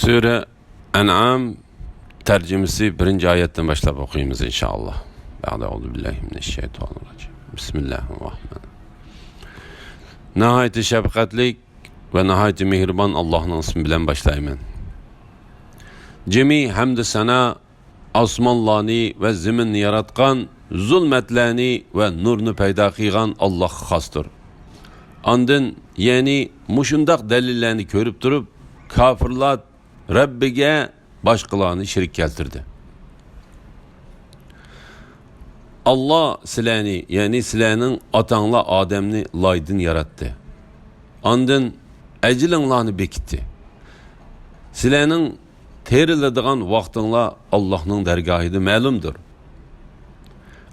Sure En'am tercümesi birinci ayetten başlayıp okuyumuz inşallah. Euzubillahimineşşeytanirracim. Bismillahirrahmanirrahim. Nihayet şefkatlik ve nihayet mihriban Allah'ın ismi bilen başlayayım. Cemi hamd sana osmonlarni ve ziminni yaratgan, zulmetlerini ve nurnu paydo qilgan Allohga xosdir. Andın yani muşundak delillerini görüp durup kafirlar Rabbiga başqalarını şirk keltirdi. Allah sizlarni yani sizlarning otanglar Ademni loydan yaratdi. Andın ecilinglarni bekitdi. Sizlarning teriladigan vaqtinglar Allohning dargohida ma'lumdir.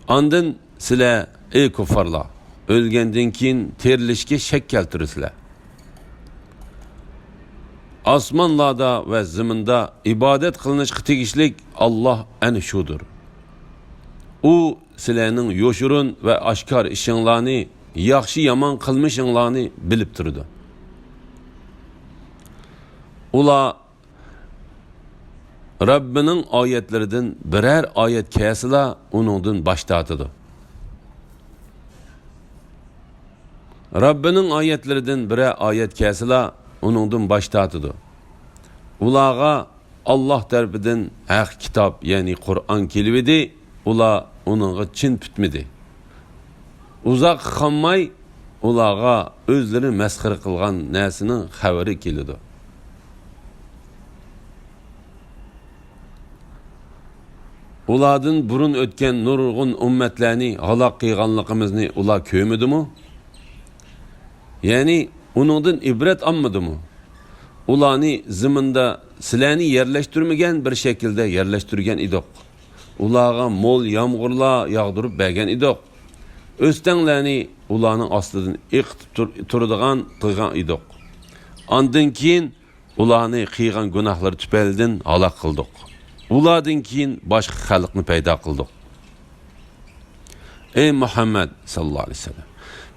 Andın sizlar ey kuffarlar o'lgandan keyin terilishga shak keltirsizlar. Osmonlarda ve ziminda ibadet kılınışqa tegishlik Allah ana shudir. U sizlarning yoshurun ve oshkor ishinglarni, yaxshi yomon qilmishinglarni bilib turdi. Ular Rabbining oyatlaridan birer oyat kelsalar, uningdan bosh tortadi. Rabbining oyatlaridan birer oyat kelsalar, uningdan bosh tortadi. Ularga Allah tarafidan haq kitob, ya'ni Qur'on kelibdi, ular uningga chin tutmadi. Uzoq qolmay ularga o'zlari masxara qilgan narsaning xabari keladi. Ulardan burun o'tgan nurg'un ummatlarni halok qilganligimizni ular ko'rmadimi? Ya'ni uningdan ibrat olmadimi? Ularni ziminda sizlarni yerleştirmegen bir şekilde yerleştirgen idik. Ularga mol yağmurlar yağdırıp bergen idik. Östenlerini ularning ostidan iqtib turadigan qilgan idik. Ondan keyin ularni qilgan gunohlari tufaylidan halok qildik. Ulardan keyin boshqa xalqni paydo qildik. Ey Muhammad sallallohu alayhi vasallam,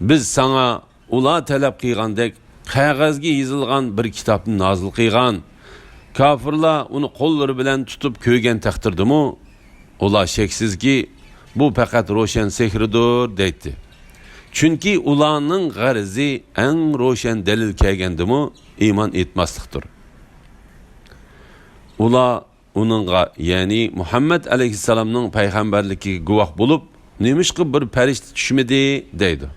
biz sana ular talab qilgandek qog'ozga yozilgan bir kitobni nozil qilgan. Kafirlar uni qo'llari bilan tutib ko'ygan taqdirdimi, ular sheksizki bu faqat ro'shan sehrdir deydi. Chunki ularning g'arzi eng ro'shan dalil kelgandimi, iymon etmaslikdir. Ular uningga, ya'ni Muhammad alayhissalomning payg'ambarligiga guvoh bo'lib, nemishqi bir farishta tushmadi deydi.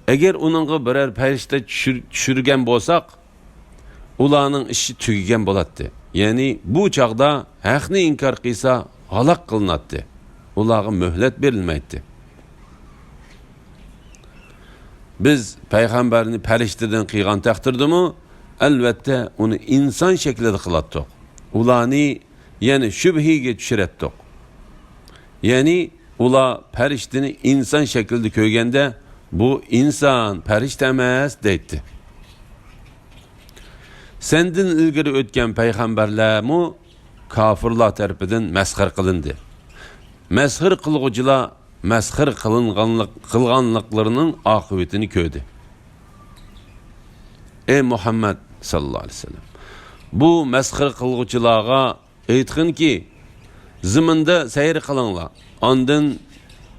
Eğer onunla birer perişte düşürgen bolsak, ularning işi tügigen boladı. Yani bu çağda haqni inkar qilsa halak qılınadı. Ularga mühlet verilmeydi. Biz peygamberini perişteden qilgan taqdirdimi, elbette onu insan şeklinde qılatdık. Ularni yani şübhiga düşüretdik. Yani ular periştini insan şeklinde köygende bu insan perişte emas deydi. Senden ilgiri ötken peygamberlermi kafirlar tarafidan mesxir qilindi. Mesxir qilg'uchilar mesxir qilganliklarining oqibatini ko'rdi. Ey Muhammed sallallohu alayhi vasallam, bu mesxir qilg'uchilarga aytqinki, ziminda sayr qilinglar. Ondan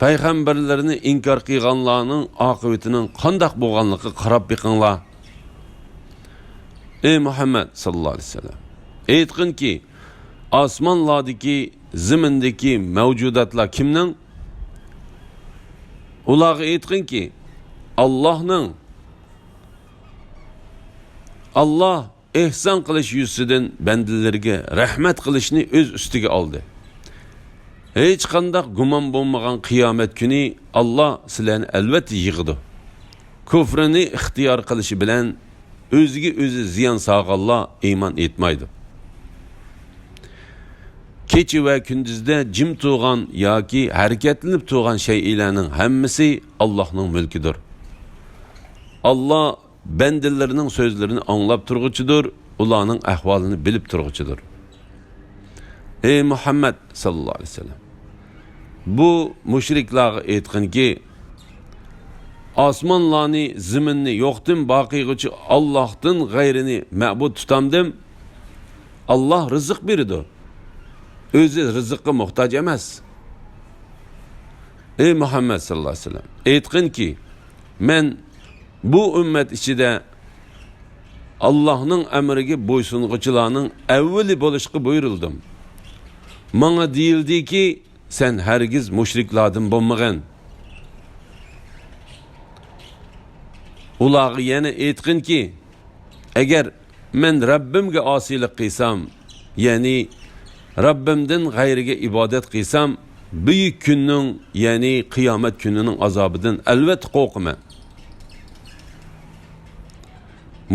Peygamberlerini inkar qilganlarning oqibatinin qandoq bo'lganligi qarab biqinglar. Ey Muhammed sallallohu alayhi vasallam, aytqinki, osmonlardagi, zimindagi mavjudotlar kimning? Ularga aytqinki, Allohning. Allah ihson qilish yuzidan bandalarga rahmat qilishni o'z ustiga oldi. Hiç qandaq gumon bo'lmagan qiyomat kuni Allah sizlarni albatta yig'di. Kufrini ixtiyor qilishi bilan o'ziga o'zi ziyon solganlar iymon etmaydi. Kecha va kunduzda jim turgan yoki harakatlanib turgan shaylarning hammasi Allohning mulkidir. Allah bandalarining so'zlarini anglab turg'uchidir, ularning ahvolini bilib turg'uchidir. Ey Muhammed sallallahu aleyhi ve sellem, bu müşriklarga aytqinki, osmonlarni, ziminni yo'qdan boqiygacha Allohdan g'ayrini ma'bud tutamdim. Allah rızık beridi. O'zi rizqqa muhtoj emas. Ey Muhammad sallallohu alayhi vasallam, aytqinki, men bu ummat ichida Allah'ның emriga bo'ysunguchilarning avvali bo'lishga buyurildim. Menga deyildiki, sen hergiz müşriklardan bo'lmagan. Ularga yana aytqinki, agar men Rabbimga osiylik qilsam, ya'ni Rabbimdan g'ayriga ibodat qilsam, büyük kunning, ya'ni qiyomat kunining azobidan albatta qo'rqaman.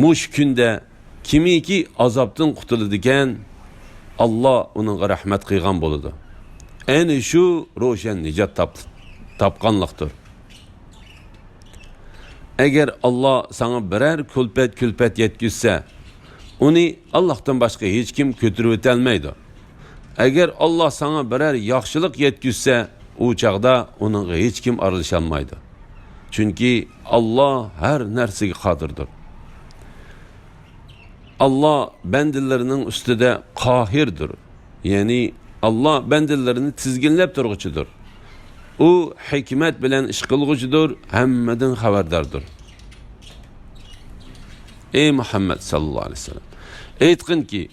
Mush kunda kimiki azobdan qutuladigan, Allah onunğa rahmat qilgan bo'ladi. Ayni shu ro'shan nijot topganlikdir. Agar Allah sana birer külpet yetkizsa, uni Allah'tan başka hiç kim ko'tarib o'tolmaydi. Agar Allah sana birer yaxshilik yetkizsa, u chaqda onunğa hiç kim aralasholmaydi. Chunki Allah her narsaga qodirdir. Allah bendilerinin üstüde kahirdir. Yani Allah bendilerini tizginlep turguçudur. O hikmet bilen iş kılgucudur, hemmeden haberdardır. Ey Muhammed sallallahu aleyhi ve sellem, aytqin ki,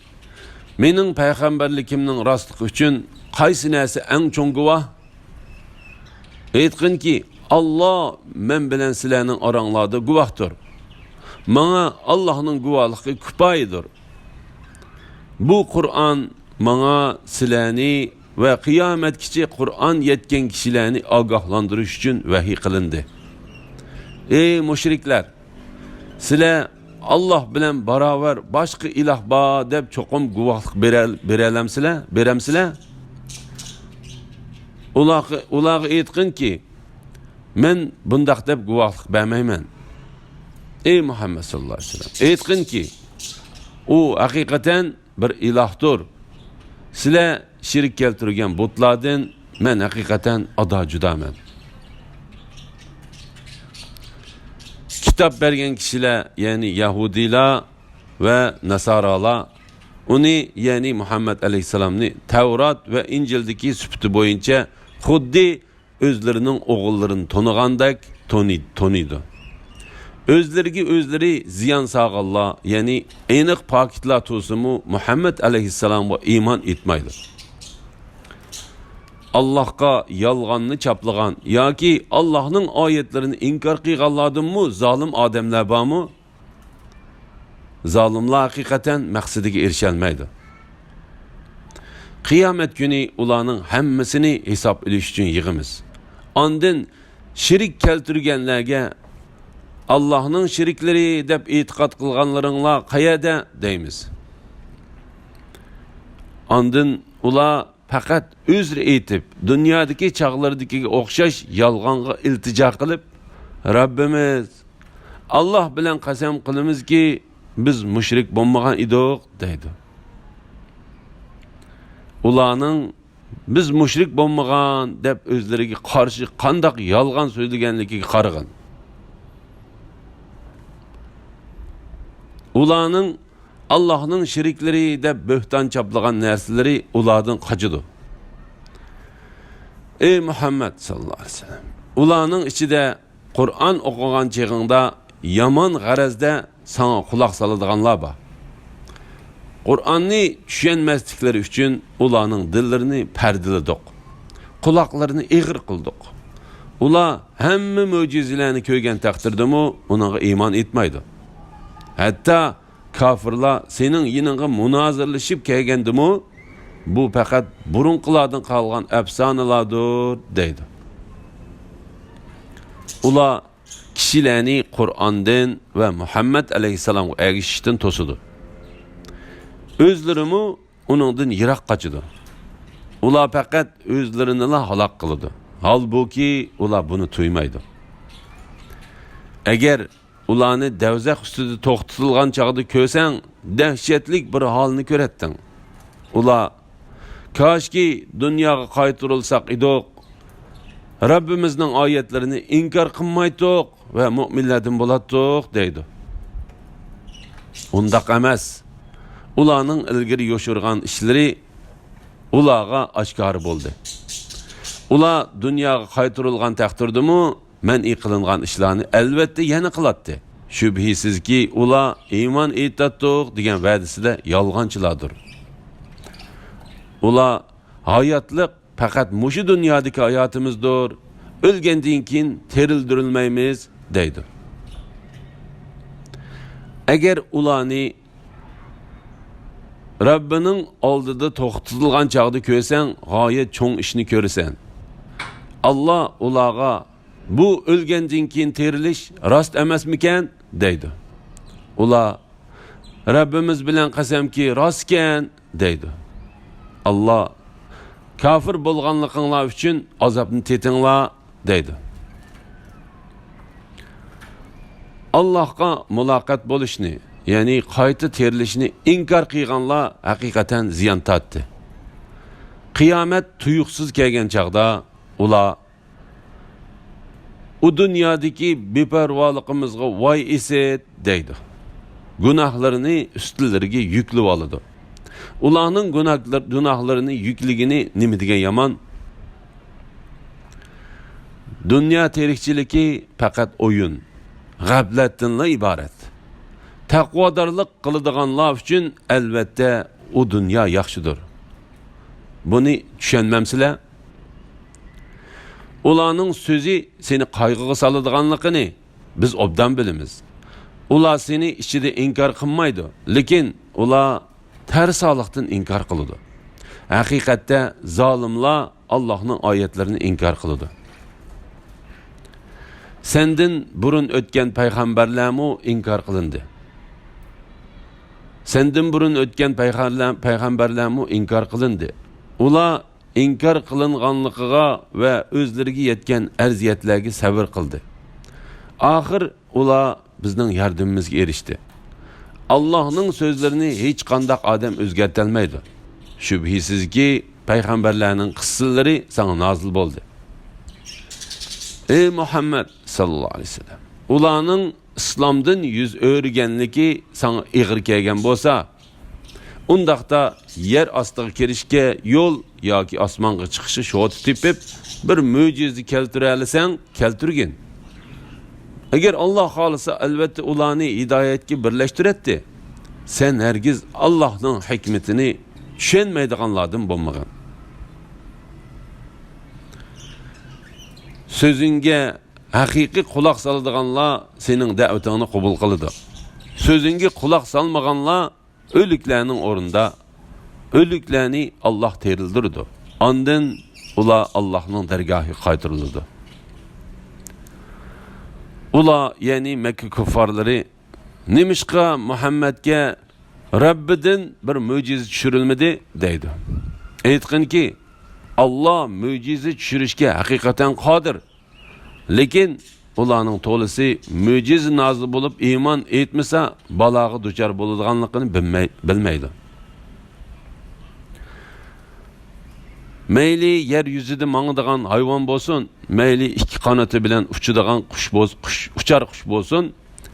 mening peygamberlikimning rastlığı üçün qaysi narsa eng cho'ng guvoh? Aytqin ki, Allah men bilen sizlarning oranglarda guvohdir. Bana Allah'ın guvalığı küpayidir. Bu Kur'an bana sileni ve kıyametkiçe Kur'an yetken kişilerini agahlandırış için vahiy kılındı. Ey müşrikler! Sizler Allah bilen beraber başka ilah ba deb çokum guvalık beremsizler? Ulağı aytqin ki, men bundaq deb guvalık bermeymen. Ey Muhammed sallallahu aleyhi ve sellem, aytqin ki, o hakikaten bir ilahdır. Sizler şirk keltirgan butlardan men hakikaten ada judaman. Kitap bergen kişiler, yani Yahudiler ve Nasaralar, onu yani Muhammed aleyhisselam'ni Tevrat ve İncil'deki süpütü boyunca xuddi özlerinin oğullarını tonugandak toniydi. Özleri ziyan sağalla, yani eniq pakitla tosumu Muhammed aleyhisselam'a iman etmeydi. Allah'a yalganını çaplagan, ya ki Allah'ın ayetlerini inkar qilganlardan mı zalim adamlar var mı? Zalimlar hakikaten maksadiga erişelmeydi. Kıyamet günü ularning hammasini hesap edish uchun yig'imiz. Ondan şirik keltirganlarga Allah'ın şirikleri deb etiqat qilganlaringlar qayerda deymiz. Ondan ular faqat özr etib, dunyodagi chaqlardagiga o'xshash yolg'onga iltijo qilib, Rabbimiz Allah bilan qasam qilamizki, biz mushrik bo'lmagan edik deydi. Ularning biz mushrik bo'lmagan deb o'zlariga qarshi qandoq yolg'on so'zlaganligiga qarag'in. Ularning Allah'ın şirikleri de böhtan çaplagan narsaları ulardan kaçıdı. Ey Muhammed sallallahu aleyhi ve sellem, ularning içinde Kur'an okugan çağında yaman garazda sana kulak saladiganlar var. Kur'an'ni tushunmaslikleri üçün ularning dillerini perdeledik. Kulaklarını eğir kıldık. Ular hamma mo'jizalarni ko'rgan taqdirdami unaga iman etmaydi. Hatta kafirlar senin yiningga munozirlashib kelgandimi, bu faqat burunqilardan qolgan afsonalardir deydi. Ular kishilarni Qur'ondan va Muhammad alayhissalomga ergishishdan to'sidi. O'zlarimi uningdan yiroq qochidi. Ular faqat o'zlarini halok qiladi. Halbuki ular buni tuymaydi. Agar ularni davzaq ustida to'xtatilgan chog'da ko'rsang, dahshatlik bir holni ko'ratding. Ular koshki dunyoga qaytarilsak edik, Rabbimizning oyatlarini inkor qilmaydik va mu'minlardan bo'ladik deydi. Undaq emas. ularning ilgari yo'shirgan ishlari ularga oshkor bo'ldi. Ular dunyoga qaytarilgan taqdirdimi, man'iy qilingan ishlarni albatta yana qiladi. Shubhisizki, ular iymon etadiq degan va'dasida yolg'onchilardir. Ular hayotlik faqat mushu dunyodagi hayotimizdir. O'lgandan keyin terildirilmaymiz deydi. Agar ularni Rabbining oldida to'xtatilgan chaqda ko'rsang, g'oyat cho'ng ishni ko'rasan. Allah ularga bu o'lgandan keyin terilish rost emasmikan deydi. Ular Rabbimiz bilan qasamki rostkan deydi. Allah kafir bo'lganliginglar uchun azobni tetinglar deydi. Allohga muloqot bo'lishni, ya'ni qayta terilishni inkor qilganlar haqiqatan ziyon tortdi. Qiyomat tuyuqsiz kelgan chaqda ular u dunyodagi beparvoligimizga voy eset deydi. Gunohlarini ustilariga yuklab oladi. Ularning gunohlarini yukligini nima degan yomon? Dunyo tirikchiligi faqat o'yin, g'aflatdan iborat. Taqvodorlik qiladiganlar uchun albatta u dunyo yaxshidir. Buni tushunmamsizlar? Ularning so'zi seni qayg'uga soladiganligini biz obdan bilamiz. Ular seni ichida inkor qilmaydi, lekin ular tarsoqlikdan inkor qiladi. Haqiqatda zolimlar Allohning oyatlarini inkor qiladi. Sendin burun o'tgan payg'ambarlarmu inkor qilindi. Sendin burun o'tgan payg'ambarlarmu inkor qilindi. Ular inkor qilinganligiga va o'zlariga yetgan arziyatlarga sabr qildi. Oxir ular bizning yordamimizga erishdi. Allohning so'zlarini hech qanday odam o'zgarta olmaydi. Shubhisizki, payg'ambarlarning qissalari sana nozil bo'ldi. Ey Muhammad sallallohu alayhi vasallam, ularning islomdan yuz o'rganligi sana ig'ir kelgan bo'lsa, undaqda yer ostiga kirishga yo'l yoki osmonga chiqishi shot tepib bir mo'jiza keltira olsang, keltirgin. Agar Alloh xolisa albatta ularni hidoyatga birlashtiradi. Sen hergiz Allohning hikmetini tushunmaydiganlardan bo'lmagan. Sözünge haqiqiy quloq soladiganlar sening da'vatingni qabul qiladi. Sözünge quloq solmaganlar o'liklarning o'rnida o'liklarni Alloh terildirdi. Ondan ular Allohning dargohiga qaytarildi. Ular, ya'ni Makka kuffarlari, nimishqa Muhammadga Rabbidan bir mo'jiza tushirilmadi deydi. Aytqinki, Allah mo'jiza tushirishga haqiqatan qodir. Lekin ularning to'lisi mo'jiza nozil bo'lib iymon etmasa balog'i duchor bo'ladiganligini bilmaydi. Mayli yer yuzida mangdigan hayvon bo'lsin, mayli ikki qanoti bilan uchadigan uchar qush bo'lsin,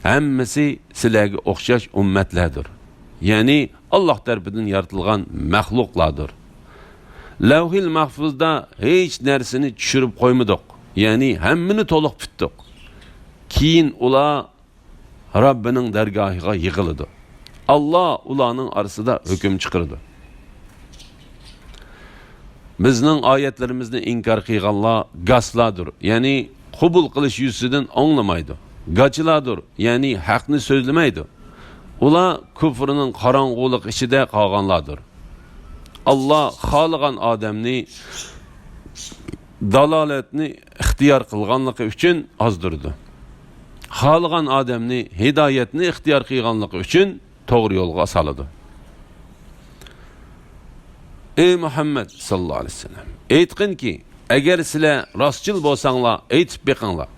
hammasi sizlarga o'xshash ummatlardir. Ya'ni Alloh tarafidan yaratilgan maxluqlardir. Lavhil mahfuzda hech narsani tushirib qo'ymadik. Ya'ni hammani to'liq bitdik. Keyin ular Rabbining dargohiga yig'iladi. Alloh ularning orasida hukm chiqardi. Bizning oyatlarimizni inkor qilganlar gasladir. Ya'ni qabul qilish yuzidan anglamaydi. Gachilardir. Ya'ni haqni so'zlamaydi. Ular kufrining qorong'ulik ichida qolganlardir. Allah xoligan odamni dalolatni ixtiyor qilganligi uchun ozdirdi. Xoligan odamni hidoyatni ixtiyor qilganligi uchun to'g'ri yo'lga soladi. Ey Muhammad sallallohu alayhi vasallam, aytqinki, agar sizlar rostchil bo'lsanglar, aytib beqinglar.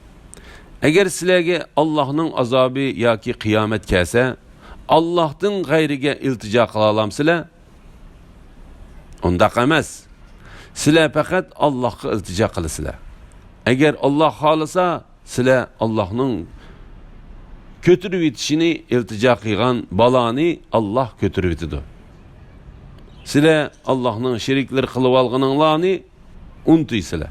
Agar sizlarga Allohning azobi yoki qiyomat kelsa, Allohdan g'ayriga iltijo qila olamsizlar? Undaq emas. Sizlar faqat Allohga iltijo qilasizlar. Agar Alloh xolisa, sizlar Allohning kötürüp yetişini iltica qilgan balani Allah kötürüp yetidu. Sizlar Allah'ның şerikler qilib alğanыңlarni unutaysizlar.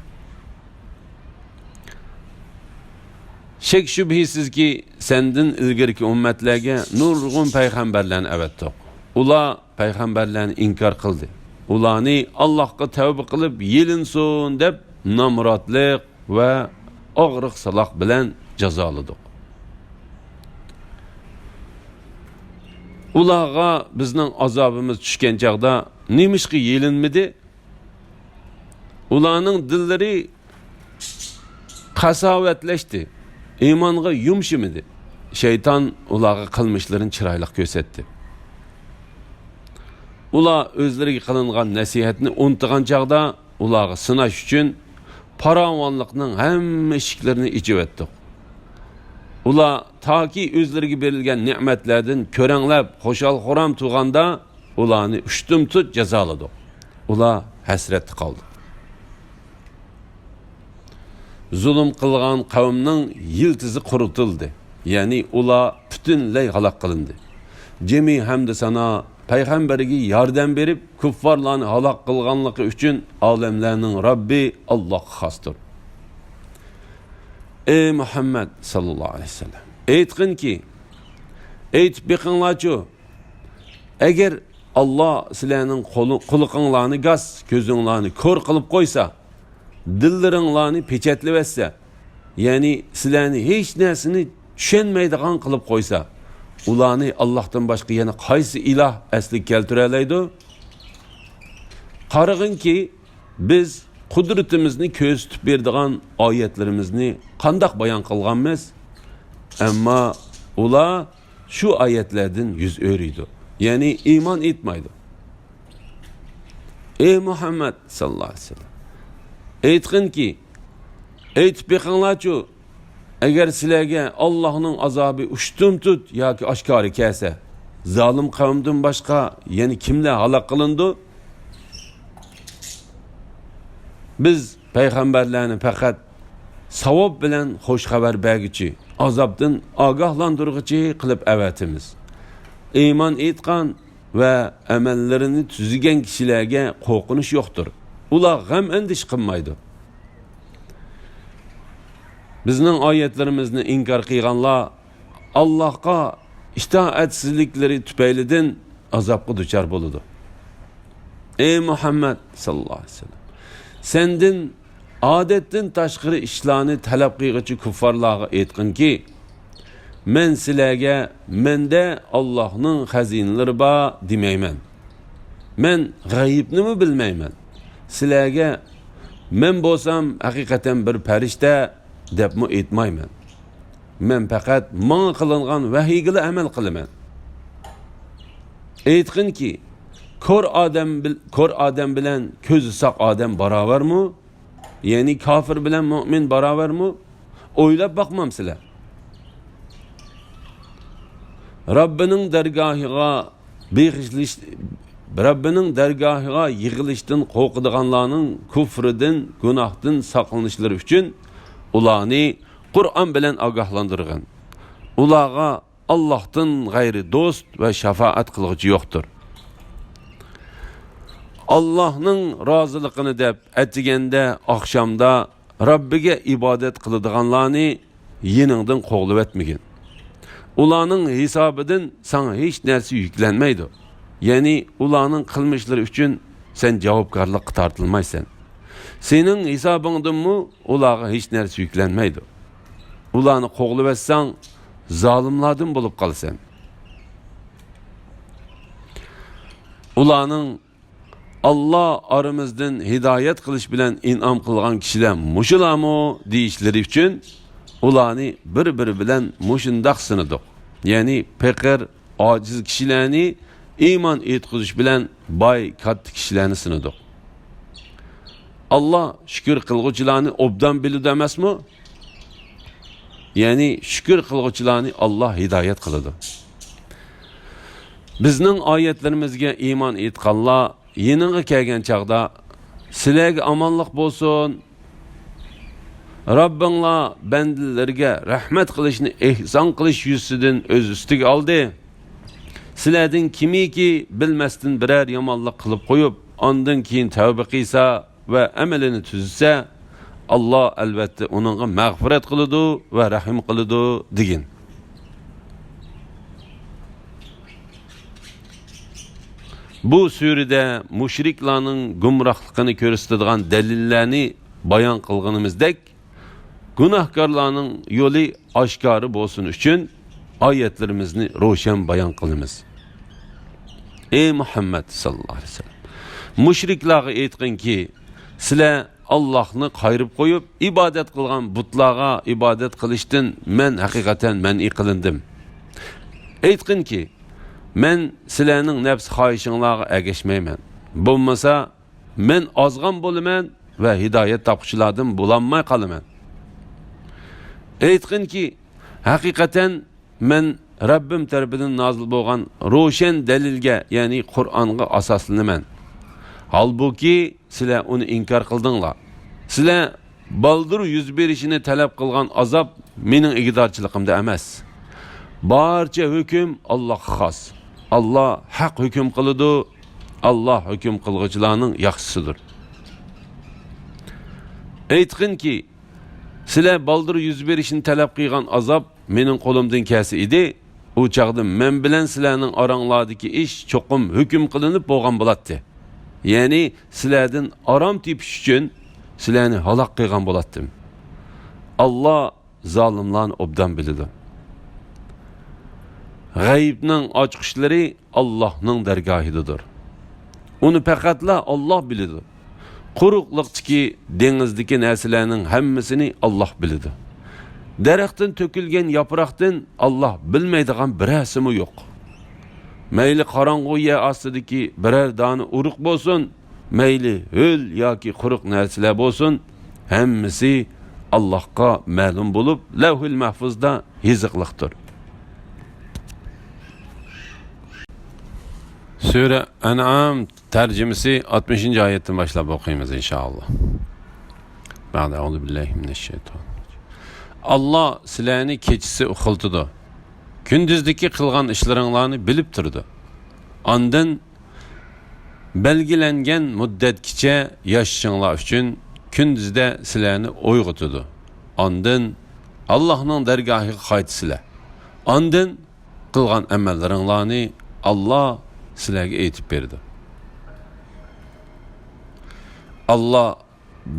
Şek şübhisiz ki senden ilgirki ümmetlerge nurgun peygamberlerini evettik. Ula peygamberlerini inkar kıldı. Ularni Allah'a tövbe kılıp yelinsun deb namratlık ve ağırlık salak bilen cezaladık. Ularga bizning azabımız tushgan chaqda nemişki yelinmidi? Ularning dilleri qasavetleşti. İmanğa yumşimidi. Şeytan ularga qilmishlarini chiroyli ko'rsatdi. Ular o'zlariga qilingan nasihatni unutgan chaqda ularga sinash uchun paravonlikning hamma eshiklarini ichib o'tdi. Ular taki o'zlariga berilgan ne'matlardan ko'ranglab xo'shal-xuram turganda ularni ushtum-tut jazoladi. Ular hasratda qoldi. Zulm qilgan qavmning yiltizi quritildi. Ya'ni ular butunlay halok qilindi. Jami hamda sana payg'ambariga yordam berib, kuffarlarni halok qilganligi uchun olamlarning Robbi Alloh xosdir. Ey Muhammad sallallahu aleyhi ve sellem, aytqinki, aytib beqinglarchu, agar Allah sizlarning quliqinglarni gaz, ko'zinglarni ko'r qilib qo'ysa, dillaringlarni pechatlab etsa, ya'ni sizlarni hech narsani tushunmaydigan qilib qo'ysa, ularni Allohdan boshqa yana qaysi iloh asli keltira oladi? Qarag'inki, biz qudratimizni ko'z tutib berdigan oyatlarimizni qandoq bayon qilganmiz? Ammo ular shu oyatlardan yuz o'riydi. Ya'ni iymon etmaydi. Ey Muhammad sallallohu alayhi vasallam, aytqinki, aytib beqinglarchu, agar sizlarga Allohning azobi ushtum tut yoki oshkori kelsa, zolim qavmdan boshqa yana kimlar halok qilindi? Biz payg'ambarlarni faqat savob bilan xo'sh xabar berguchi, azobdan ogohlantirguchi qilib avatimiz. Iymon etgan va amallarini tuzigan kishilarga qo'rqinish yo'qdir. Ular g'am andish qilmaydi. Bizning oyatlarimizni inkor qilganlar Allohga itoatsizliklari tufaylidan azobga duchor bo'ladi. Ey Muhammad sallallohu alayhi vasallam, sendin odatdan tashqari ishlarni talab qilguchi kuffarlarga aytqinki, men sizlarga menda Allohning xazinalari bor demayman. Men g'ayibni bilmayman. Sizlarga men bo'lsam haqiqatan bir farishta debmi aytmayman. Men faqat menga qilingan vahiyga amal qilaman. Aytqinki, ko'r odam bilan ko'zi soq odam barobarmi? Ya'ni kofir bilan mu'min barobarmi? O'ylab boqmamsizlar. Rabbining dargohiga yig'ilishdan qo'rqadiganlarning kufridan, gunohdan saqlanishlari uchun ularni Qur'on bilan ogohlantirgan. Ularga Allohdan g'ayri do'st va shafaat qiluvchi yo'qdir. Allohning roziligini deb atiganda oqshomda Robbiga ibodat qiladiganlarni yeningdan qo'g'lab etmagin. Ularning hisobidan sana hech narsa yuklanmaydi. Ya'ni ularning qilmishlari uchun sen javobgarlikka tortilmaysan. Sening hisobingdanmi ularga hech narsa yuklanmaydi. Ularni qo'g'lab etsang, zolimlardan bo'lib qolasan. Ularning Allah aramızdan hidayet qilish bilan in'om qilgan kishilar mushularmi deyishlari uchun ularni bir-biri bilan mushundaq sinadik. Ya'ni faqir, ojiz kishilarni iymon etqizish bilan boy, katta kishilarni sinadik. Allah shukr qilguvchilarni obdan biladi emasmi? Ya'ni shukr qilguvchilarni Allah hidayet qiladi. Bizning oyatlarimizga iymon etganlar yeniga kelgan chaqda sizlarga omonlik bo'lsin, Rabbinglar bandalarga rahmat qilishni ehson qilish yuzidan o'z ustiga oldi. Sizlardan kimiki bilmasdan biror yomonlik qilib qo'yib, ondan keyin tavba qilsa va amalini tuzsa, Allah albatta uningga mag'firat qiladi va rahim qiladi degan. Bu surada mushriklarning gumrohligini ko'rsatadigan dalillarni bayon qilganimizdek, gunohkorlarning yo'li oshkori bo'lsin uchun oyatlarimizni ro'shan bayon qilamiz. Ey Muhammad sallallohu alayhi vasallam, mushriklarga aytqinki, sizlar Allohni qayrib qo'yib ibodat qilgan butlarga ibodat qilishdan men haqiqatan man'i qilindim. Aytqinki, men sizlarning nafs xohishinglarga ergashmayman. Bo'lmasa men ozg'on bo'laman va hidoyat topuvchilardan bo'lolmay qolaman. Aytqinki, haqiqatan men Rabbim tarafidan nozil bo'lgan ro'shan dalilga, ya'ni Qur'onga asoslanaman. Halbuki sizlar uni inkor qildinglar. Sizlar baldır yuz berishini talab qilgan azob mening igdorchiligimda emas. Barcha hukm Allohga xos. Allah haq hukm qiladi. Allah hukm qilguvchilarning yaxshisidir. Aytqinki, sizlar baldır yuz berishini talab qilgan azob mening qo'limdan kelsa edi, u chaqda men bilan sizlarning oranglardagi ish cho'qim hukm qilinib bo'lgan bo'ladi. Ya'ni sizlardan aram tepish uchun sizlarni halok qilgan bo'lardim. Allah zolimlarni obdan biladi. G'aybning ochiqishlari Allohning dargohidadir. Uni faqatla Alloh biladi. Quruqliqdagi dengizdagi narsalarning hammasini Alloh biladi. Daraxtdan to'kilgan yaproqdan Alloh bilmaydigan birasimi yo'q. Mayli qorong'u yer ostidagi biror dona uruq bo'lsin, mayli ho'l yoki quruq narsalar bo'lsin, hammasi Allohga ma'lum bo'lib, Lavhul Mahfuzda yiziqliqdir. Sura An'am tarjimasi 60-oyatdan boshlab o'qiymiz inshaalloh. Ba'da auzu billahi minashshayton. Allah sizlarni kechisi uxiltidi. Kunduzdagi qilgan ishlaringlarni bilib turdi. Ondan belgilangan muddatgacha yashashinglar uchun kunduzda sizlarni uyg'otdi. Ondan Allohning dargohiga qaytsizlar. Ondan qilgan amallaringlarni Allah sizlarga aytib berdi. Allah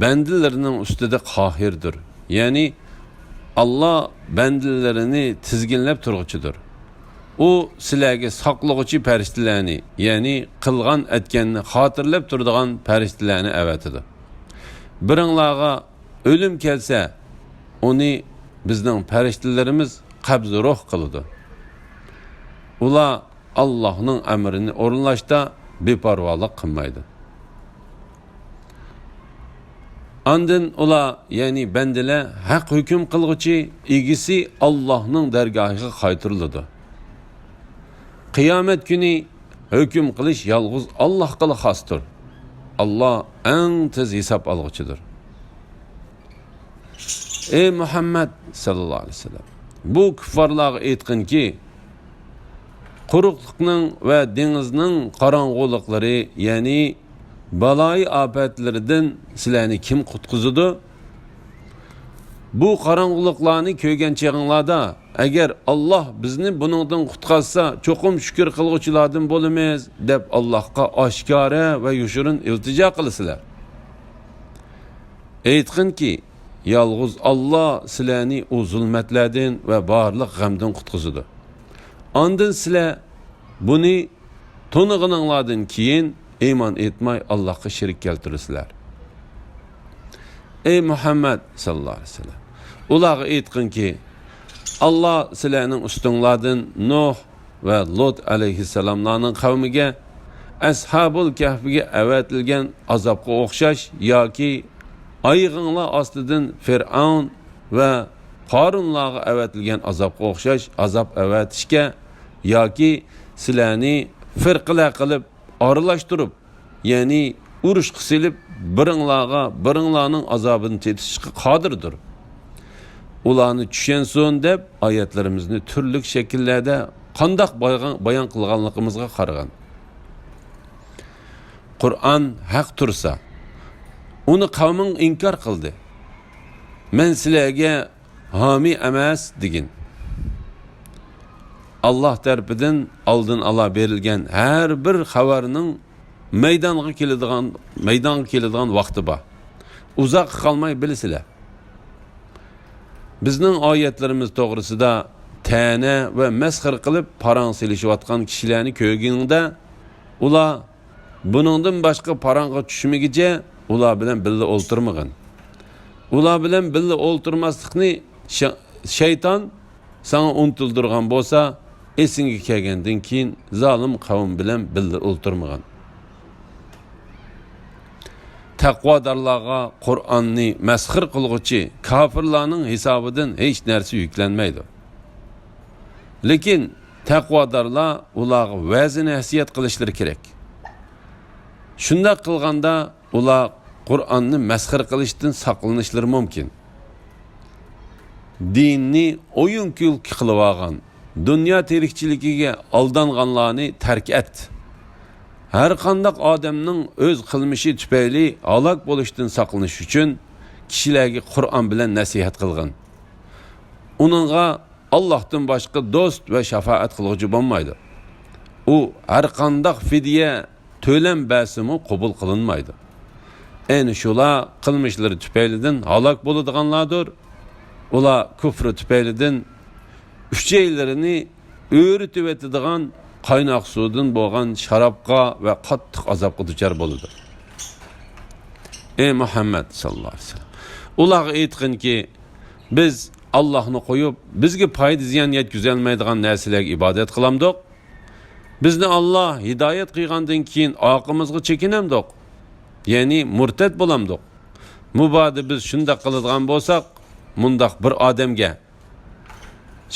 bandalarining ustida qohirdir. Ya'ni Allah bandalarini tizginlab turg'uchidir. U sizlarga saqlovchi farishtalarni, ya'ni qilgan aytganni xotirlab turadigan farishtalarni avatidi. Biringlarga o'lim kelsa, uni bizning farishtalarimiz qabz ruh qiladi. Ular Allohning amrini o'rinlashda beparvolik qilmaydi. Ondan ular, ya'ni bandalar haq hukm qilguvchi egisi Allohning dargohiga qaytariladi. Qiyomat kuni hukm qilish yolg'iz Allohga xosdir. Allah eng tez hisob olg'uchidir. Ey Muhammad sallallohu alayhi vasallam, bu kuffarlarga aytqinki, quruqlikning va dengizning qorong'uliklari, ya'ni baloyi ofatlardan sizlarni kim qutqizadi? Bu qorong'uliqlarni ko'rgan chog'inglarda agar Alloh bizni buningdan qutqazsa, cho'qim shukr qilguvchilardan bo'lamiz deb Allohga oshkora va yoshirin iltijo qilasizlar. Aytqinki, yolg'iz Alloh sizlarni u zulmatlardan va barliq g'amdan qutqizadi. Ondan sizlar buni to'nig'inglardan keyin iymon etmay Allohga shirik keltirsizlar. Ey Muhammad sallallohu alayhi vasallam, ularga aytqinki, Allah sizlarning ustinglardan Nuh va Lut alayhissalomlarning qavmiga Ashabul Kahfga avatilgan azobga o'xshash yoki oyig'inglar ostidan Fir'aun va Qorunlarga avatilgan azobga o'xshash azob avatishga yoki sizlarni firqalar qilib aralashtirib, ya'ni urush qisilib biringlarning azobini tetishga qodirdir. ularni tushunsin deb oyatlarimizni turli shakllarda qandoq bayon qilganligimizga qaragan. Qur'on haq tursa, uni qavming inkor qildi. Men sizlarga hami emas degin. Allah tarafidan oldin ala berilgan har bir xabarning maydonga keladigan vaqti bor. Uzoq qolmay bilasizlar. Bizning oyatlarimiz to'g'risida ta'na va masxir qilib parang silishayotgan kishilarni ko'rganingda, ular buningdan boshqa parangga tushmagicha ular bilan birga o'ltirmagan. Ular bilan birga o'ltirmaslikni shayton sana unutildirgan bo'lsa, esingga kelgandan keyin zolim qavm bilan birga o'ltirmagan. Taqvodorlarga Qur'onni masxir qilg'uchi kofirlarning hisobidan hech narsa yuklanmaydi. Lekin taqvodorlar ularga va'zi nasihat qilishlari kerak. Shunda qilganda ular Qur'onni masxir qilishdan saqlanishlari mumkin. Dinni o'yin-kulki qilib olgan, dunyo tirikchiligiga aldanganlarni tark et. Her qandaq odamning o'z qilmishi tufayli halok bo'lishdan saqlanish uchun kishilarga Qur'on bilan nasihat qilgan. Uningga Allohdan boshqa do'st va shafaat qiluvchi bo'lmaydi. U har qandaq fidya to'lam basimi qabul qilinmaydi. Ayni shular qilmishlari tufaylidan halok bo'ladiganlardir. Ular kufri tufaylidan uchaylarini o'ritib etadigan qaynoq suvdan bo'lgan sharobga va qattiq azobga duchor bo'ladi. Ey Muhammad sallallohu alayhi vasallam, ularga aytqinki, biz Allohni qo'yib, bizga foyda ziyon yetkazolmaydigan narsalarga ibodat qilamdik. Bizni Alloh hidoyat qilgandan keyin oqimizga chekinamdik. Ya'ni murtad bo'lamdik. Mubodi biz shunda qiladigan bo'lsak, mundaq bir odamga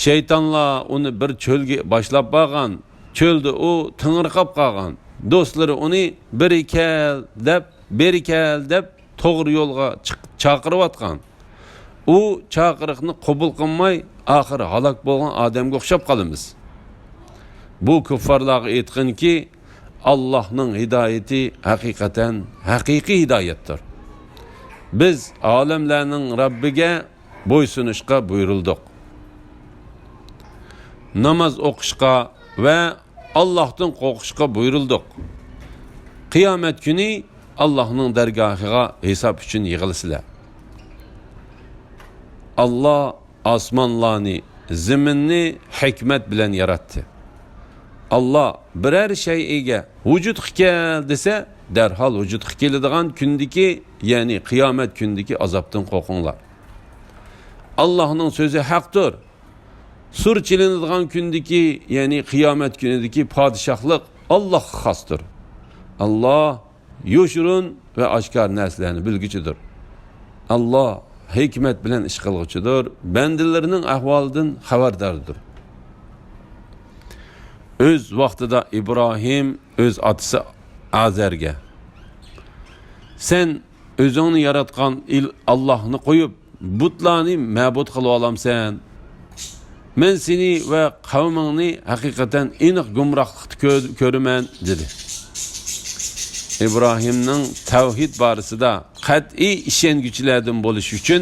shaytonlar uni bir cho'lga boshlab borgan, cho'lda u tingirqab qolgan. Do'stlari uni beri kel deb to'g'ri yo'lga chaqirayotgan. U chaqiriqni qabul qilmay, oxiri halok bo'lgan odamga o'xshab qolamiz. Bu kuffarlarga aytqinki, Allohning hidoyati haqiqatan haqiqiy hidoyatdir. Biz olamlarning Robbiga bo'ysunishga buyurildik. Namoz o'qishga va Allohdan qo'rqishga buyurildik. Qiyomat kuni Allohning dargohiga hisob uchun yig'ilsizlar. Allah osmonlarni, zaminni hikmat bilan yaratdi. Allah biror shayga vujud kel desa, darhol vujud keladigan kundagi, ya'ni qiyomat kundagi azobdan qo'rqinglar. Allohning so'zi haqdir. Sur chilinadigan kundagi, ya'ni qiyomat kunidagi podshohlik Allohga xosdir. Allah yoshurun va oshkor narsalarni bilguchidir. Allah hikmat bilan ish qilguchidir, bandalarining ahvolidan xabardordir. O'z vaqtida Ibrohim o'z otasi Azarga: "Sen o'zingni yaratgan Allohni qo'yib, butlarni ma'bud qilib olamsan. Men seni va qavmingni haqiqatan aniq gumrohlikda ko'raman" dedi. İbrahimning tavhid borasida qat'iy ishonguchilardan bo'lish uchun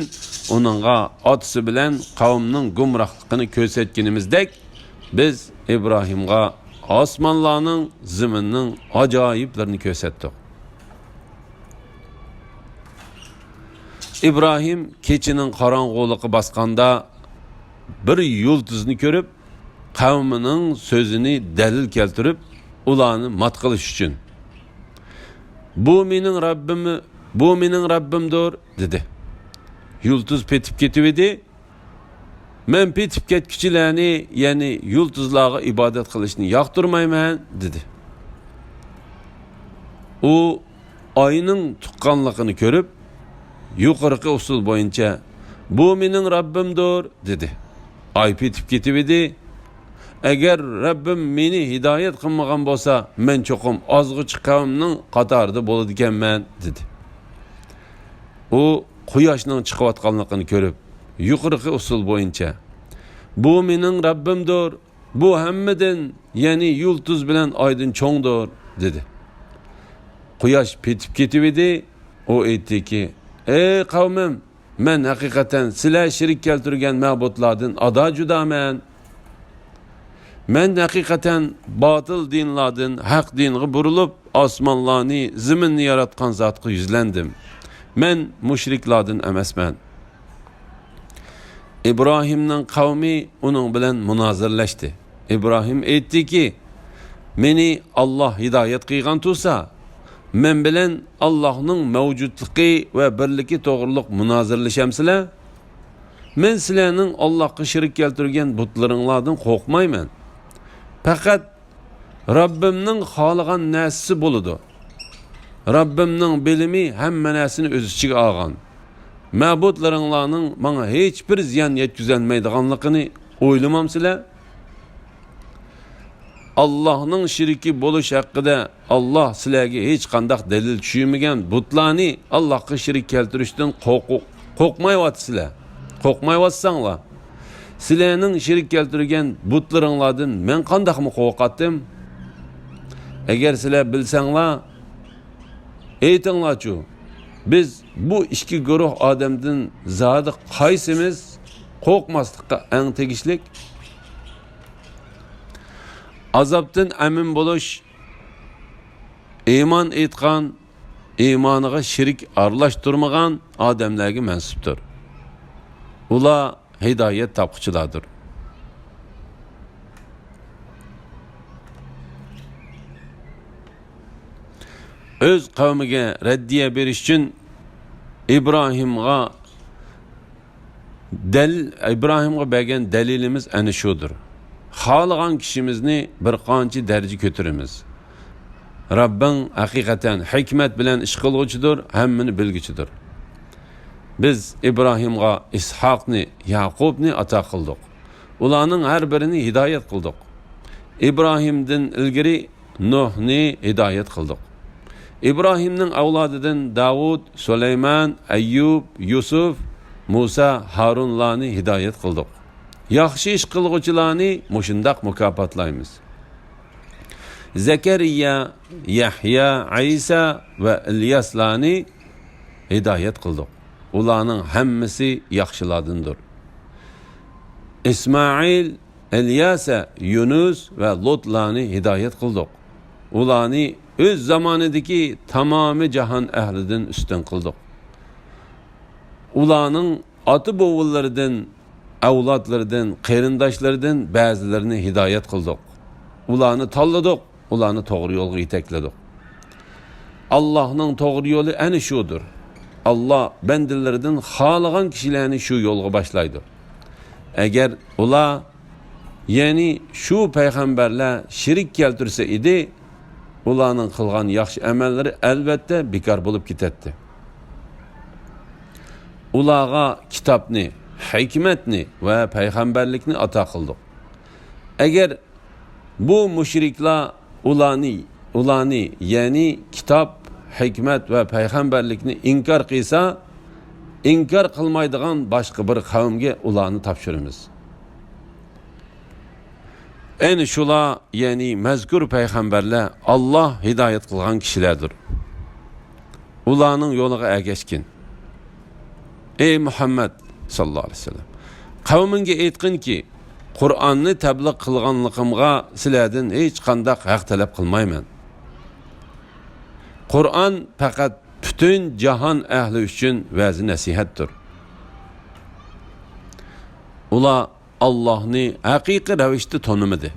uningga otasi bilan qavmning gumrohligini ko'rsatganimizdek, biz İbrahimga osmonlarning, zaminning ajoyiblarini ko'rsatdik. İbrahim kechining qorong'uligi bosganda bir yulduzni ko'rib, qavmining so'zini dalil keltirib, ularni mat qilish uchun "Bu mening Rabbimdir" dedi. Yulduz petib ketib edi. "Men petib ketkichilarni, ya'ni yulduzlarga ibodat qilishni yoqtirmayman" dedi. U oyning tuqqanligini ko'rib, yuqorqi usul bo'yicha "Bu mening Rabbimdir" dedi. Oy petib ketib edi. Agar Rabbim meni hidoyat qilmagan bo'lsa, men cho'qim ozg'ich qavmning qatorida bo'ladiganman dedi. U quyoshning chiqayotganligini ko'rib, yuqorqi usul bo'yicha. Bu mening Rabbimdir. Bu hammadan, ya'ni yulduz bilan oydin cho'ngdir, dedi. Quyosh petib ketib edi. O aytdiki: "Ey qavmim, men haqiqatan sizlar shirik keltirgan ma'budlardan ado judaman. Men haqiqatan botil dinlardan haq dinga burilib, osmonlarni, zaminni yaratgan zotga yuzlandim. Men mushriklardan emasman." İbrahimning qavmi uning bilan munozirlashdi. İbrahim aytdiki: "Meni Alloh hidoyat qilgan tursa, men bilan Allohning mavjudligi va birligi to'g'riliq munozirlashamsizlar? Men sizlarning Allohga shirik keltirgan butlaringlardan qo'rqmayman. Faqat Rabbimning xohlagan narsasi bo'ladi. Rabbimning bilimi hamma narsani o'z ichiga olgan. Ma'budlaringlarning menga hech bir ziyon yetkazolmaydiganligini o'ylamamsizlar? Allohning shiriki bo'lish haqida Alloh sizlarga hech qanday dalil tushirmagan butlarni Allohga shirik keltirishdan qo'rqmayapsizlar. Qo'rqmayapsanglar. Sizlarning shirik keltirgan butlaringlardan men qandaqmi qo'rqatdim? Agar sizlar bilsanglar, aytinglarchu. Biz bu ikki guruh odamdan zodi qaysimiz qo'rqmaslikqa eng tegishlik? Azobdan amin bo'lish iymon etgan, iymoniga shirik aralashtirmagan odamlarga mansubdir. Ular hidoyat topquchilardir. Öz qavmiga raddiya berish uchun İbrahimga bergan dalilimiz ana shudir. Xohlagan kishimizni bir qancha daraja ko'taramiz. Rabbing haqiqatan hikmat bilan ish qiluvchidir, hammani bilguchidir. Biz İbrahimga Ishoqni, Yaqubni ato qildik. Ularning har birini hidoyat qildik. İbrahimdan ilgari Nuhni hidoyat qildik. İbrahimning avlodidan Davud, Sulaymon, Ayyub, Yusuf, Musa, Harunlarni hidoyat qildik. Yaxshi ish qilguvchilarni mushundaq mukofotlaymiz. Zakariya, Yahya, Isa va Ilyaslarni hidoyat qildik. Ularning hammasi yaxshilardandir. İsmail, Ilyasa, Yunus va Lotlarni hidoyat qildik. Ularni o'z zamonidagi tamomi jahon ahlidan ustun qildik. Ularning ota bo'g'illaridan, avlodlaridan, qarindoshlaridan ba'zilarini hidoyat qildik. Ularni tanladik, ularni to'g'ri yo'lga yetakladik. Allohning to'g'ri yo'li ana shudir. Alloh bandalaridan xohlagan kishilarni shu yo'lga boshlaydi. Agar ular, ya'ni shu payg'ambarlar shirik keltirsa edi, ularning qilgan yaxshi amallari albatta bekor bo'lib ketadi. Ularga kitobni, hikmatni va payg'ambarlikni ato qildik. Agar bu mushriklar ularni ya'ni kitob, hikmat va payg'ambarlikni inkor qilsa, inkor qilmaydigan boshqa bir qavmga ularni topshiramiz. Ayni shular, ya'ni mazkur payg'ambarlar Alloh hidoyat qilgan kishilardir. Ularning yo'liga ergashgin. Ey Muhammad sallallohu alayhi vasallam, qavminga aytqinki, Qur'onni tabliq qilganligimga sizlardan hech qanday haq talab qilmayman. Qur'on faqat butun jahon ahli uchun va'z nasihatdir. Ular Allohni haqiqiy ravishda tanimadi.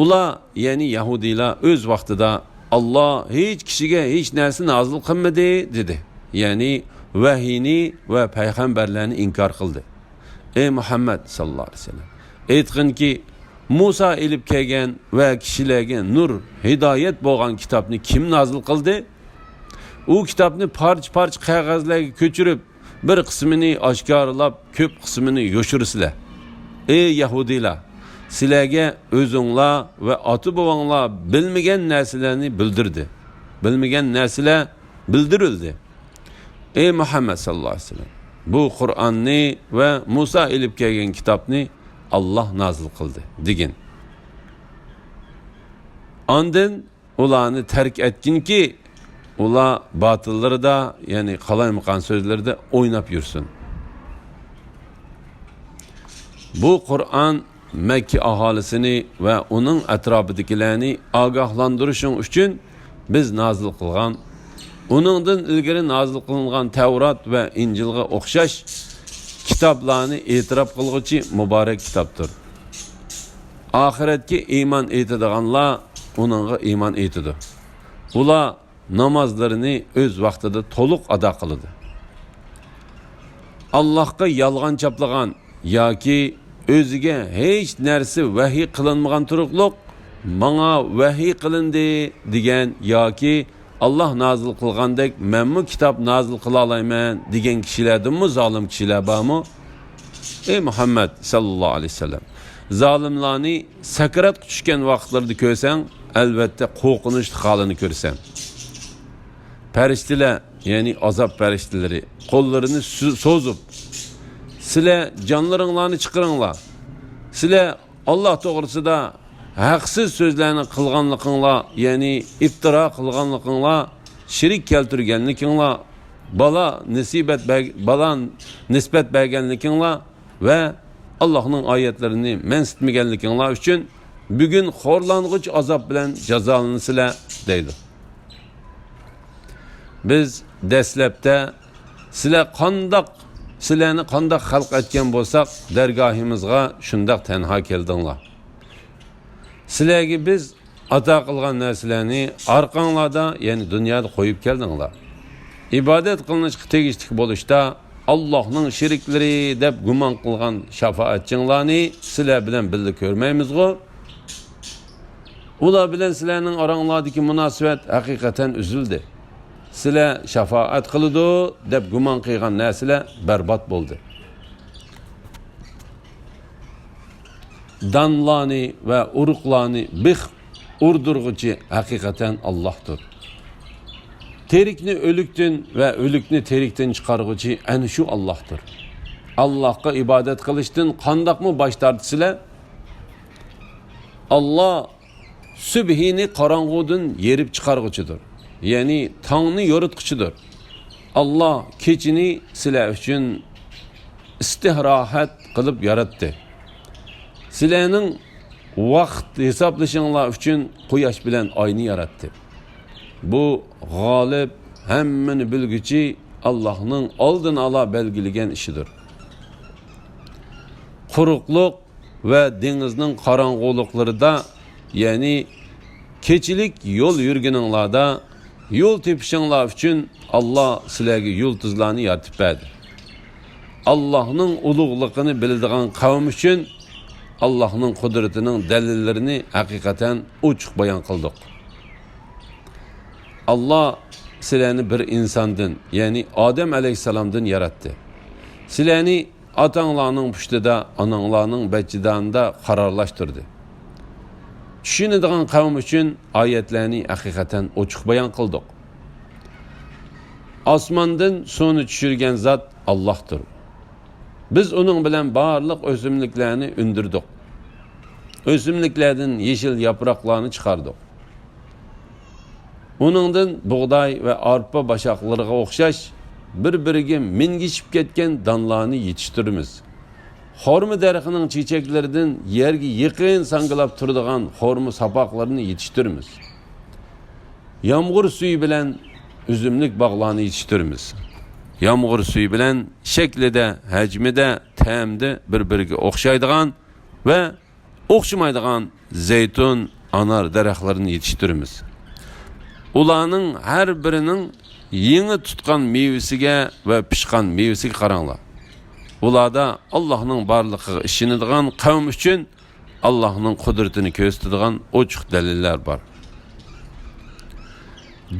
Ular, ya'ni Yahudiylar o'z vaqtida Alloh hech kishiga hech narsa nozil qilmadi dedi. Ya'ni vahiyni va payg'ambarlarni inkor qildi. Ey Muhammad sallallohu alayhi vasallam, aytqinki, Musa ilib kelgan va kishilarga nur, hidoyat bo'lgan kitobni kim nozil qildi? U kitobni parcha qog'ozlarga ko'chirib, bir qismini oshkorlab, ko'p qismini yoshirsizlar. Ey Yahudiylar, sizlarga o'zinglar va ota-bobonglar bilmagan narsalarni bildirdi. Bilmagan narsalar bildirildi. Ey Muhammad sallallohu alayhi vasallam, bu Qur'onni va Musa ilib kelgan kitobni Allah nazil qildi degin. Ondan ularni tark etkinki, ular batıllarda, yani qalaymiqan sözlerde oynab yursin. Bu Qur'on Mekke ahalisini ve onun etrafındakilerini agahlandırışın için biz nazil qilgan, onundan ilgari nazil qilingan Tevrat ve İncil'e o'xshash kitaplarını e'tirof qilguvchi mübarek kitaptır. Ahiretki iman etadiganlar onunla iman etidi. Ular namazlarını öz vaqtida to'liq ado qiladi. Allohga yolg'on chaplagan yoki o'ziga hech narsa vahiy qilinmagan turuqliq "Manga vahiy qilindi" degan yoki Allah nazil qilgandek "Menmi kitob nazil qila olayman" degan kishilardanmi zolim kishilar bormi? Ey Muhammad sallallohu alayhi vasallam, zolimlarni sakarat tushgan vaqtlarda ko'rsang, albatta qo'rqinchli holini ko'rsan. Farishtalar, ya'ni azob farishtalari qo'llarini so'zib, sizlar jonlaringlarni chiqaringlar. Sizlar Alloh to'g'risida haqsiz so'zlarni qilganliginglar, ya'ni iftiro qilganliginglar, shirik keltirganliginglar, bala nisbat berganliginglar ve Allah'ın oyatlarini mensitmaganliginglar uchun bugun xo'rlang'ich azob bilan jazolansizlar deydi. Biz dastlabda sizlarni qandoq xalq etgan bo'lsak, dargohimizga shundoq tanho keldinglar. Sizlarga biz ato qilgan narsalarni orqanglarda, ya'ni dunyoda qo'yib keldinglar. İbadet qilishga tegishli bo'lishda Allah'ın şirikleri deb gumon qilgan shafaatchilarni sizlar bilan birga ko'rmaymiz-ku. Ular bilan sizlarning oranglardagi munosabat haqiqatan uzildi. Sizlar shafaat qiladi deb gumon qilgan narsalar barbod bo'ldi. Danlarni ve uruqlarni bix urdurguchi haqiqatan Allah'tır. Terikni ölükten ve ölükni terikten çıkargıcı en şu Allah'tır. Allah'a ibadet kılıştın kandak mı baş tartısıyla? Allah sübhini karanlıktan yerip çıkargıcıdır. Yani Tanrı yoratgıcıdır. Allah keçini sizler için istihrahat kılıp yarattı. Sizlerinin vaqt hesaplaşınlar için quyosh bilan oyni yarattı. Bu g'olib, hammani bilguchi Allohning oldin ola belgilagan ishidir. Quruqliq va dengizning qorong'uliqlarida, ya'ni kechilik yo'l yurganinglarda yo'l tepishinglar uchun Allah sizlarga yulduzlarni yaratib berdi. Allohning ulug'ligini biladigan qavm uchun Allohning qudratining dalillerini haqiqatan ochiq bayon qildik. Allah sizlarni bir insondan, ya'ni Odam alayhissalomdan yaratdi. Sizlarni otanglarning pushtida, onanglarning bachidonida qarorlashtirdi. Tushunadigan qavm uchun oyatlarni haqiqatan ochiq bayon qildik. Osmondan suvni tushirgan zot Allohdir. Biz uning bilan barliq o'simliklarni undirdik. O'simliklardan yeşil yaproqlarni chiqardik. Uningdan buğday ve arpa başaqlarına o'xshash bir-biriga mingishib ketgan donlarni yetishtiramiz. Xorma daraxining chechaklaridan yerga yaqin sangilab turadigan xorma sapoqlarini yetishtiramiz. Yomg'ir suvi bilan üzümlük bog'larni yetishtiramiz. Yomg'ir suvi bilan shaklida, hajmida, ta'mida bir-biriga o'xshaydigan ve o'xshamaydigan zeytun, anar daraxtlarini yetishtiramiz. Ularning har birining yeni tutgan meyvesiga ve pişkan meyvesiga qaranglar. Ularda Allah'ның barlığı işinadigan qavm uchun Allah'ның qudratini ko'rsatadigan ochiq dalillar bor.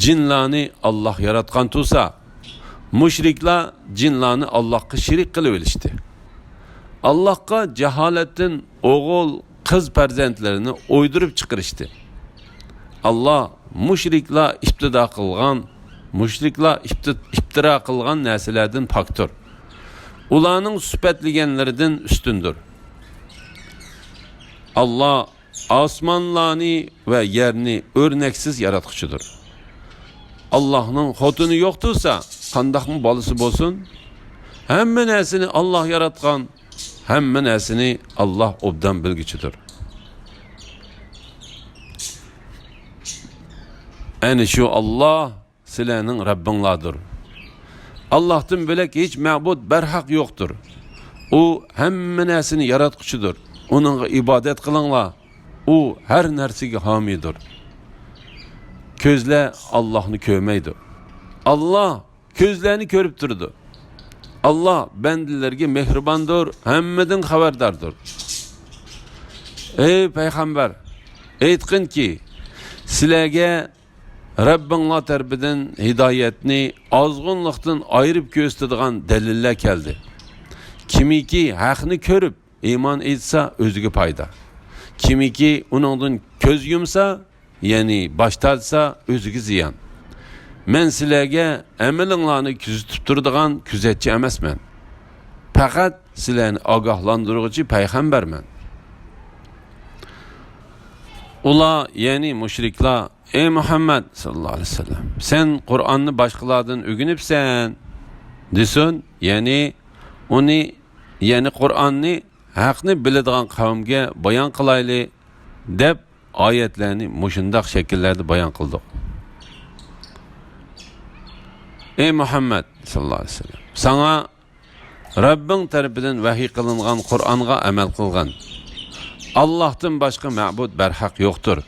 Jinlarni Allah yaratgan tursa, mushriklar jinlarni Allah'ga shirik qilib olishdi. Allah'ga jaholatdan o'g'il, qiz farzandlarini o'ydirib chiqarishdi. Allah mushriklar iftira qilgan narsalardan pokdir. ularning sifatlaganlaridan ustundir. Allah osmonlarni va yerni o'rnaksiz yaratquchidir. Allohning xotini yo'q tursa, qandaqmi bolasi bo'lsin? Hamma narsani Alloh yaratgan, hamma narsani Alloh obdan bilguchidir. Ana shu Alloh sizlarning Rabbinglardir. Allohdan bo'lak hech ma'bud barhaq yo'qdir. U hamma narsani yaratquchidir. Uningga ibodat qilinglar. U har narsaga homidir. Ko'zlar Allohni ko'rmaydi. Allah ko'zlarni ko'rib turdi. Allah bandalarga mehribondir, hammadan xabardardir. Ey payg'ambar, aytqinki, sizlarga Rabbinglar tarafidan hidoyatni ozg'unlikdan ayirib ko'rsatadigan dalillar keldi. Kimiki haqni ko'rib iymon etsa o'ziga foyda. Kimiki uningdan ko'z yumsa, ya'ni bosh tortsa o'ziga ziyon. Men sizlarga amalinglarni kuzatib turadigan kuzatchi emasman. Faqat sizlarni ogohlantiruvchi payg'ambarman. Ular, ya'ni mushriklar, ey Muhammad sallallohu alayhi vasallam, sen Qur'onni boshqalardan o'rganibsan, desin, ya'ni Qur'onni haqni biladigan qavmga bayon qilayli deb oyatlarni mushundaq shakllarda bayon qildik. Ey Muhammad sallallohu alayhi vasallam, sana Rabbing tarafidan vahiy qilingan Qur'onga amal qilgan. Allohdan boshqa ma'bud barhaq yo'qdir.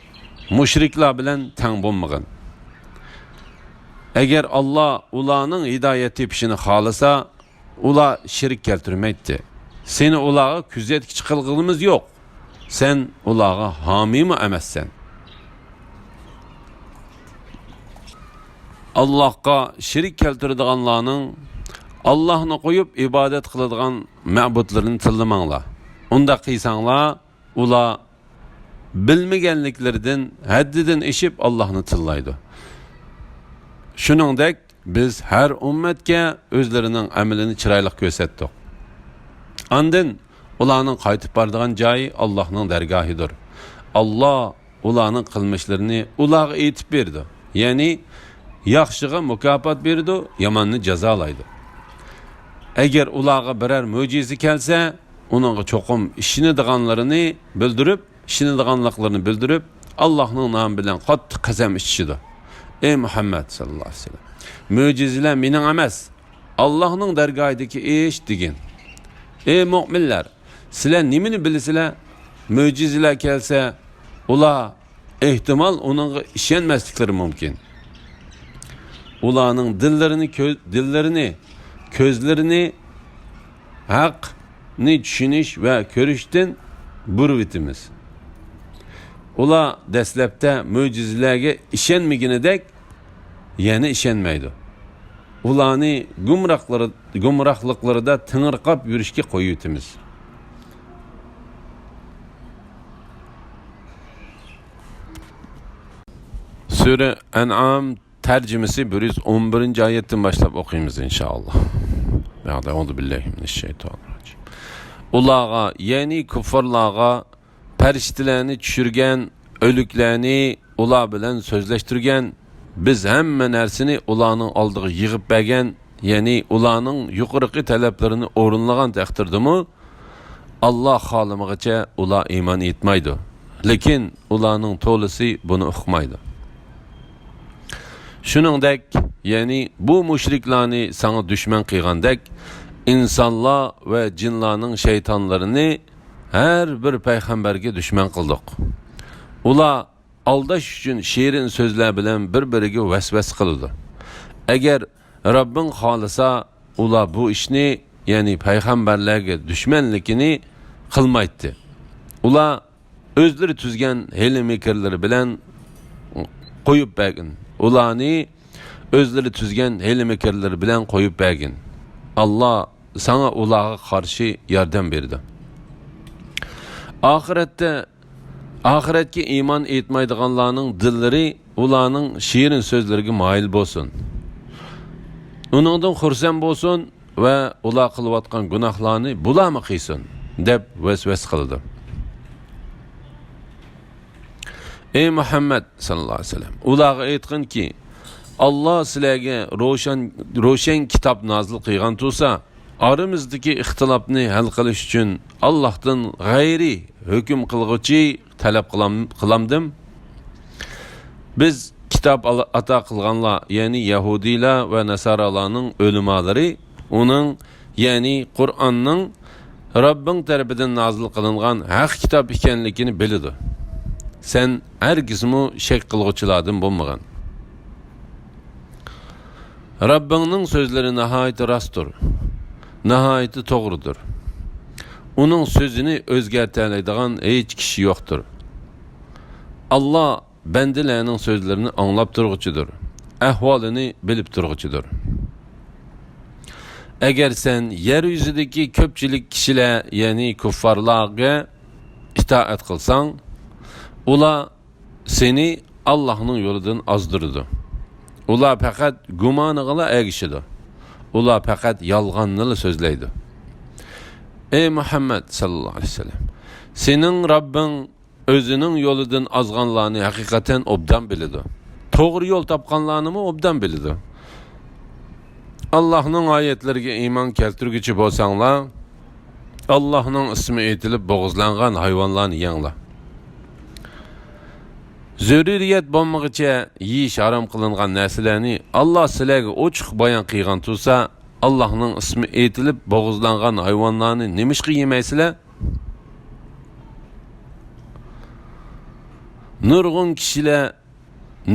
Mushriklar bilan tang bo'lmagan. Agar Alloh ularning hidoyat tepishini xolasa, ular shirk keltirmaydi. Seni ularga kuzatgich qilganimiz yo'q. Sen ularga homiymi emassan? Allohga shirk keltiradiganlarning Allohni qo'yib ibodat qiladigan ma'budlarini tillamanglar. Unda qilsanglar, ular bilmaganliklaridan haddidan eshib Allohni tillaydi. Shuningdek, biz har ummatga o'zlarining amalini chiroyli ko'rsatdik. Ondan ularning qaytib boradigan joyi Allohning dargohidir. Alloh ularning qilmishlarini ularga aytib berdi. Ya'ni yaxshiga mukofot berdi, yomonni jazolaydi. Agar ularga biror mo'jiza kelsa, uningga cho'qim ishinidiganlarini bildirib, Allohning nomi bilan qattiq qasam ichishdi. Ey Muhammad sallallohu alayhi vasallam, mo'jizalar mening emas, Allohning dargohidagi ish degan. Ey mu'minlar, sizlar nimani bilasizlar? Mo'jizalar kelsa, ular ehtimol uningga ishonmasliklari mumkin. Ularning dillarini, ko'zlarini haqni tushunish va ko'rishdan burvitimiz. Ular dastlabda mo'jizalarga ishonmaganidek yana ishonmaydi. Ularni gumrohliklarida tingirqab yurishga qo'yutimiz. Sura An'am tercümesi 111. ayetten başlap okuyumuz inşallah. Euzu billahi mineşşeytanirracim. Ulağa, yani kuffarlağa periştilerini düşürgen, ölüklerini ula bilen sözleştirgen, biz hemen ersini ulanın aldığı yığıp bəgən, yani ulanın yuqırıqı taleplerini orunlagan təqdirdi mi, Allah xalımıqıca ula iman etmeydi. Lekin ulanın tolusu bunu uqmaydı. Shuningdek, ya'ni bu mushriklarni sana düşman qilgandek, insonlar va jinlarning shaytonlarini har bir payg'ambarga düşman qildik. Ular aldash uchun shirin so'zlar bilan bir-biriga vasvas qildi. Agar Rabbing xolisa, ular bu ishni, ya'ni payg'ambarlarga dushmanlikini qilmaydi. Ular o'zlari tuzgan hiyla-mikrlari bilan qo'yib bergan. Ularni o'zlari tuzgan hiyla-mikrlari bilan qo'yib bergan. Allah sana ularga qarshi yordam berdi. Oxiratga iymon etmaydiganlarning dillari ularning shirin so'zlariga moyil bo'lsin. Uningdan xursand bo'lsin, va ular qilayotgan gunohlarni bularmi qilsin deb vasvas qildi. Ey Muhammad sallallohu alayhi vasallam, ularga aytqinki, Allah sizlarga ro'shan kitob nozil qilgan bo'lsa, oramizdagi ixtilofni hal qilish uchun Allohdan g'ayri hukm qilg'uchi talab qilamdim. Biz kitob ato qilganlar, ya'ni Yahudiylar va Nasaralarning o'limalari uning, ya'ni Qur'onning Rabbing tarafidan nozil qilingan haq kitob ekanligini biladi. Sen hergizmi shak qilg'uchilardan bo'lmagan. Rabbingning so'zlari nihoyat rostdir, nihoyat to'g'ridir. Uning so'zini o'zgartiradigan hech kishi yo'qdir. Allah bandalarning so'zlarini anglab turg'uchidir, ahvolini bilib turg'uchidir. Agar sen yer yuzidagi ko'pchilik kishilar, ya'ni kuffarlarga itoat qilsang, ular seni Allohning yo'lidan ozdirdi. Ular faqat gumoniga ergishidi. Ular faqat yolg'onni so'zlaydi. Ey Muhammad sallallohu alayhi vasallam, sening Rabbing o'zining yo'lidan ozganlarni haqiqatan obdan biladi. To'g'ri yo'l topganlarni obdan biladi. Allohning oyatlariga iymon keltirguchi bo'lsanglar, Allohning ismi aytilib bo'g'izlangan hayvonlarni yenglar. Zürriyet bo'lmagicha yeyish harom qilingan narsalarni Allah sizlarga ochiq bayon qilgan bo'lsa, Allohning ismi aytilib bo'g'izlangan hayvonlarni nimishqa yemaysizlar? Nurg'un kishilar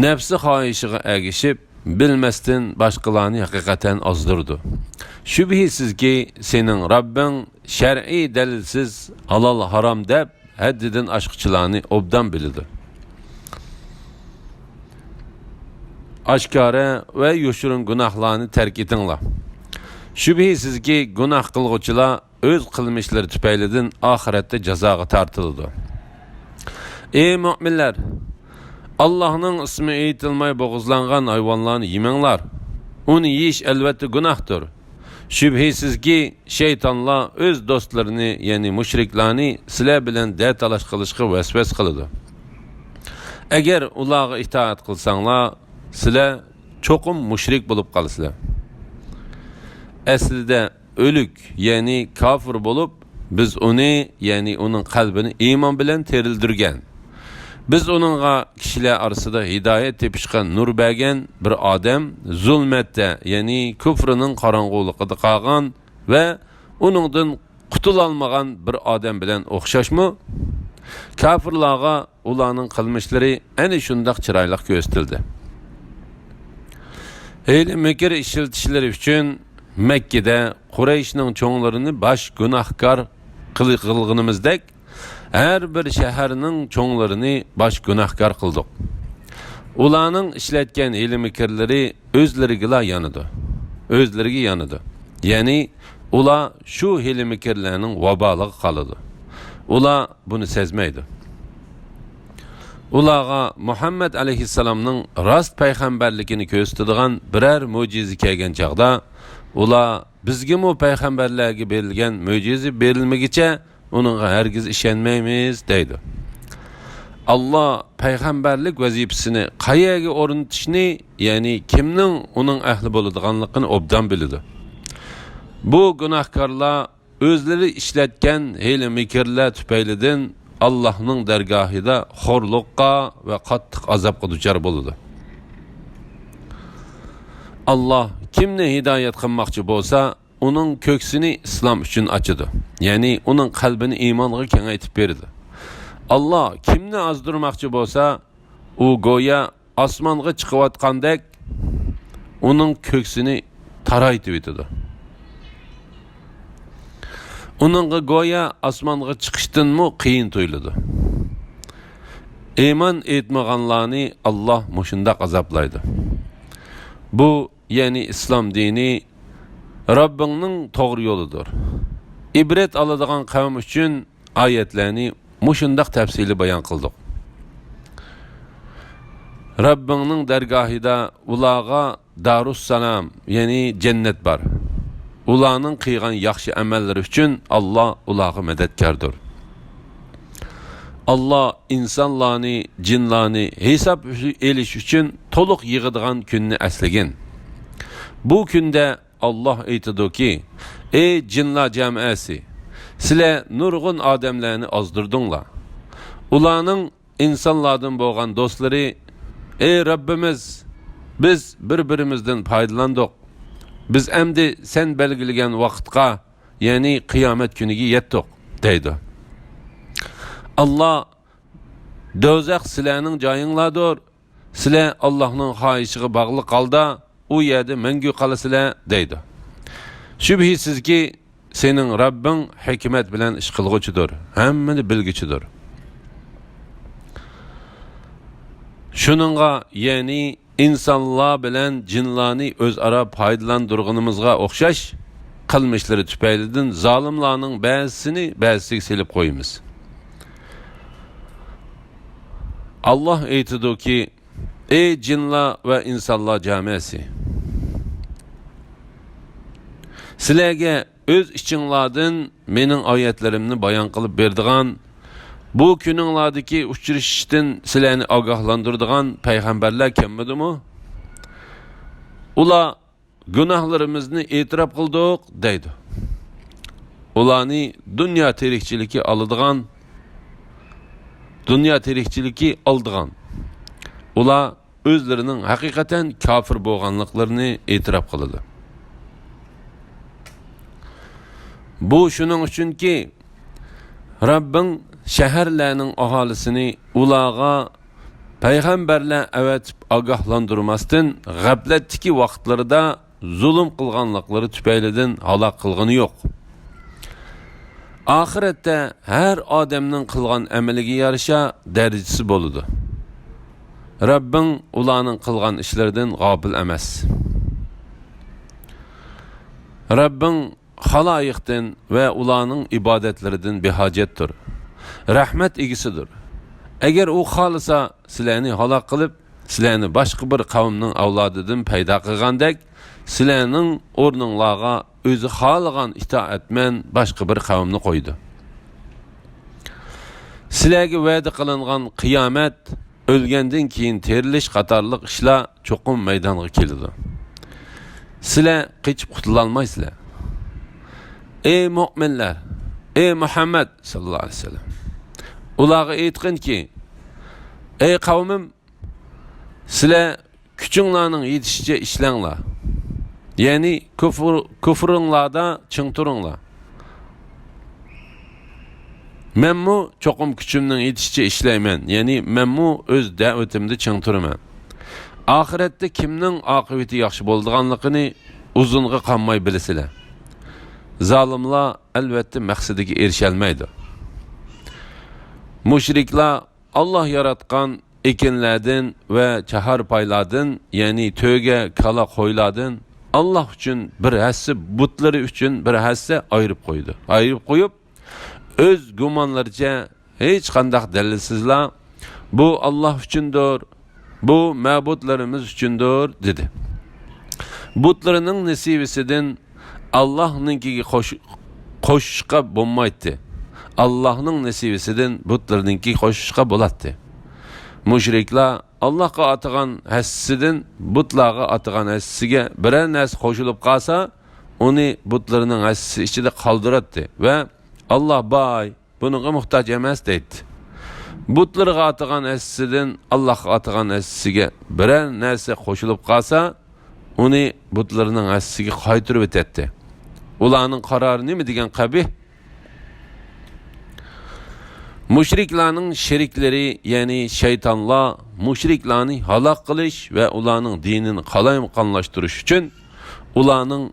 nafsi xohishiga ergishib, bilmasdan boshqalarni haqiqatan ozdirdi. Shubhisizki, sening Rabbing shar'iy dalilsiz halol harom deb haddidan oshqchilarni obdan biladi. Aşkara ve yoshurun gunohlarni tark etinglar. Shubhisizki, gunoh qilg'uvchilar o'z qilmishlari tufaylidan oxiratda jazoga tortiladi. Ey mu'minlar, Allohning ismi aytilmay bo'g'izlangan hayvonlarni yemanglar. Uni yeyish albatta gunohdir. Shubhisizki, shaytonlar o'z do'stlarini, ya'ni mushriklarni sizlar bilan da'talash qilishga vasvas qiladi. Agar ularga itoat qilsanglar, sizlar cho'qim mushrik bo'lib qolasizlar. Aslida o'lik, ya'ni kafir bo'lib, biz uni, ya'ni uning qalbini iymon bilan terildirgan. Biz uningga kishilar orasida hidoyat tepishga nur bergan bir odam zulmatda, ya'ni kufrining qorong'uligida qolgan va uningdan qutulolmagan bir odam bilan o'xshashmi? Kafirlarga ularning qilmishlari ana shunday chiroyli ko'rsatildi. Heyli mekir işiltişleri üçün Mekke'de Qurayshning çoğunlarını baş günahkar qılğınımızdek her bir şehirning çoğunlarını baş günahkar qıldık. Ularning işletken heyli mekirleri özlerigila yanıdı. Özlerigi yanıdı. Yani ular şu heyli mekirlerinin vabalığı qalıdı. Ular bunu sezmeydi. Ularga Muhammed aleyhisselamның rast payg'ambarligini ko'rsatadigan biror mo'jiza kelgan chaqda, ular bizga mu payg'ambarlarga berilgan mo'jiza berilmagicha uningga hargiz ishonmaymiz deydi. Allah payg'ambarlik vazifasini qayerga o'rnatishni, ya'ni kimning uning ahli bo'ladiganligini obdan biladi. Bu gunohkorlar o'zlari ishlatgan hiyla mikrlar tufaylidan Allah'ның dergahida xorluqqa ve qattiq azabqa duchor bo'ladi. Allah kimni hidoyat qilmoqchi bo'lsa, uning ko'ksini islom uchun ochadi. Ya'ni uning qalbini iymonga kengaytib beradi. Allah kimni ozdirmoqchi bo'lsa, u go'yo osmonga chiqayotgandek uning ko'ksini taraytib etadi. Onunla goya asmanga çıkıştınmı qiyin tuyuldu. İman etmağanlarını Allah muşunda azaplaydı. Bu yani İslam dini Rabbinin doğru yoludur. İbret aladığan kavim için ayetlerini muşunda tefsili bayan kıldık. Rabbinin dergahida ulağa Darussalam, yani cennet var. ularning qilgan yaxshi amallari uchun Alloh ularga madadkordir. Allah insonlarni, jinlarni hisob elish uchun to'liq yig'adigan kunni eslagin. Bu kunda Allah aytadiki: "Ey jinlar jamiyasi, sizlar nurg'un odamlarni ozdirdinglar. Ularning insonlardan bo'lgan do'stlari, ey Rabbimiz, biz bir-birimizdan foydalandik. Biz endi sen belgilagan vaqtga, ya'ni qiyomat kuniga yetdik" deydi. Allah do'zax sizlarning joyinglardir. Sizlar Allohning xohishiga bog'liq holda u yerda mangu qolasizlar deydi. Shubhisizki sening Rabbing hikmat bilan ish qilg'uchidir, hammani bilguchidir. Shuningga, ya'ni insonlar bilan jinlarni o'zaro foydalandirganimizga o'xshash qilmishlari tufaylidan zolimlarning ba'zisiga silib qo'yamiz. Allah aytadiki: "Ey jinlar va insonlar jamiyasi, sizlarga o'z ichinglardan mening oyatlarimni bayon qilib berdigan, bu kuninglardagi uchrashishdan sizlarni ogohlantiradigan payg'ambarlar kimdimi? Ular gunohlarimizni e'tirof qildik" deydi. Ularni dunyo tirikchiligi oldigan. Ular o'zlarining haqiqatan kafir bo'lganliklarini e'tirof qiladi. Bu shuning uchunki Rabbing shaharlarning aholisini ularga payg'ambarlar avatib ogohlantirmasdan g'aflatdagi vaqtlarida zulm qilganliklari tufaylidan halok qilgani yo'q. Oxiratda har odamning qilgan amaliga yarasha darajasi bo'ladi. Rabbing ularning qilgan ishlaridan g'ofil emas. Rabbing xaloyiqdan va ularning ibodatlaridan behojatdir. Rahmat egisidir. Agar u xolisa sizlarni halok qilib, sizlarni boshqa bir qavmning avlodidan paydo qilgandek, sizlarning o'rninglarga o'zi xohlagan itoatman boshqa bir qavmni qo'ydi. Sizlarga va'da qilingan qiyomat, o'lgandan keyin terilish qatorliq ishlar cho'qim maydonga keladi. Sizlar qochib qutula olmaysizlar. Ey mu'minlar, ey Muhammad sallallohu alayhi vasallam, ularga aytqinki: "Ey qavmim, sizlar kuchinglarning yetishicha ishlanglar. Ya'ni kufringlarda ching turinglar. Menmu cho'qim kuchimning yetishicha ishlayman. Ya'ni menmu o'z da'vatimda ching turaman. Oxiratda kimning oqibati yaxshi bo'lganligini uzunga qolmay bilasizlar. Zalimlar albatta maqsadiga erisha olmaydi. Mushriklar Allah yaratgan ekinlardan va chahar paylardan, ya'ni to'ga, kala qo'ylardan Allah uchun bir hassa, butlari uchun bir hassa ayirib qo'ydi. Ayirib qo'yib, o'z gumonlaricha hech qanday dalilsizlar bu Allah uchundir, bu ma'budlarimiz uchundir dedi. Butlarining nasibasidan Allah'ninkiga qo'shishqa bo'lmaydi. Allah'ning nasibasidan butlarninki qo'shishqa bo'ladi. Mushriklar Allohga atagan hassidan butlarga atagan hassiga biror narsa qo'shilib qolsa, uni butlarning hassisi ichida qoldiradi va Allah boy, bunga muhtoj emas deydi. Butlarga atagan hassidan Allohga atagan hassiga biror narsa qo'shilib qolsa, uni butlarning hassisiga qaytirib o'tadi. Ularning qarori nima degan qabih? Mushriklarning sheriklari, ya'ni shaytonlar mushriklarni halok qilish va ularning dinini qalaymaqonlashtirish uchun ularning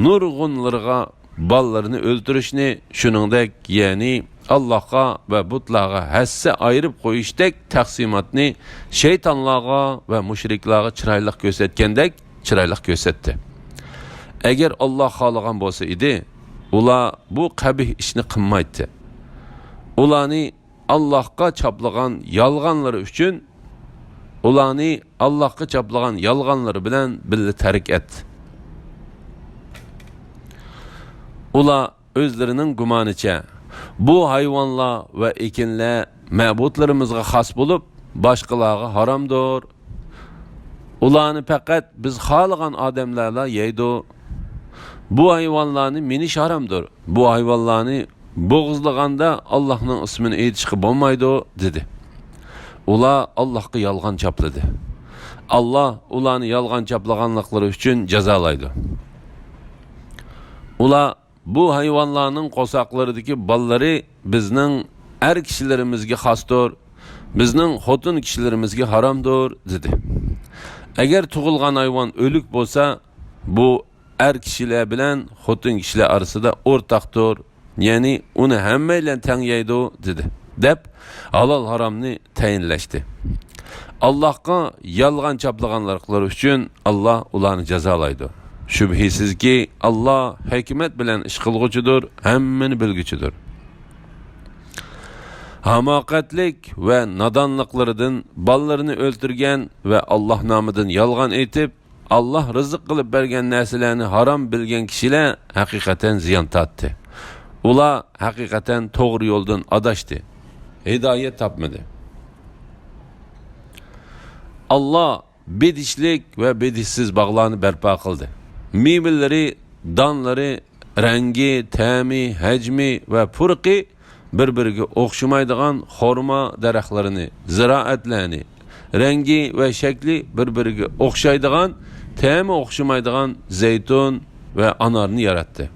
nurg'unlarga ballarini o'ldirishni, shuningdek, ya'ni Allohga va butlarga hassa ayirib qo'yishdek taqsimotni shaytonlarga va mushriklarga chiroyli ko'rsatgandek chiroyli ko'rsatdi. Agar Alloh xohlagan bo'lsa edi, ular bu qabih ishni qilmaydi. Ularni Allohga chaplagan yolg'onlari uchun ularni Allohga chaplagan yolg'onlari bilan birga tark etdi. Ular özlerinin gumanicha bu hayvanlar ve ekinler ma'budlarimizga xos bo'lib, boshqalarga haromdir. Ularni faqat biz xohlagan odamlarla yeydi. Bu hayvanlarni minish haromdir. Bu hayvanlarni bo'g'izlaganda Allohning ismini aytishga bo'lmaydi, dedi. Ular Allohga yolg'on chapladi. Allah ularni yolg'on chaplaganliklari uchun jazolaydi. Ular bu hayvanlarning qo'saqlaridagi ballari bizning er kishilarimizga xosdir, bizning xotin kishilarimizga haromdir, dedi. Agar tug'ilgan hayvon o'lik bo'lsa, bu er kishilar bilan xotin kishilar orasida o'rtaqdir, ya'ni uni hamma bilan teng yeydi, dedi. Deb halol haromni tayinlashdi. Allohga yolg'on chaplaganlar uchun Alloh ularni jazolaydi. Shubhisizki Allah hikmet bilen ish qilg'uchidir, hammani bilguchidir. Hamoqatlik ve nadonliqlaridan ballarini o'ltirgan ve Allah nomidan yolg'on aytib, Allah rizq qilib bergan narsalarni harom bilgan kishilar haqiqatan ziyon tortdi. Ular haqiqatan to'g'ri yo'ldan adashdi. Hidoyat topmadi. Allah bedishlik ve bedishsiz bog'larni barpo qildi. Meyveleri, donlari, rangi, ta'mi, hajmi ve purqi bir-biriga o'xshamaydigan xorma daraxtlarini, ziroatlarni, rangi ve shakli bir-biriga o'xshaydigan, ta'mi o'xshamaydigan zaytun ve anarni yaratdi.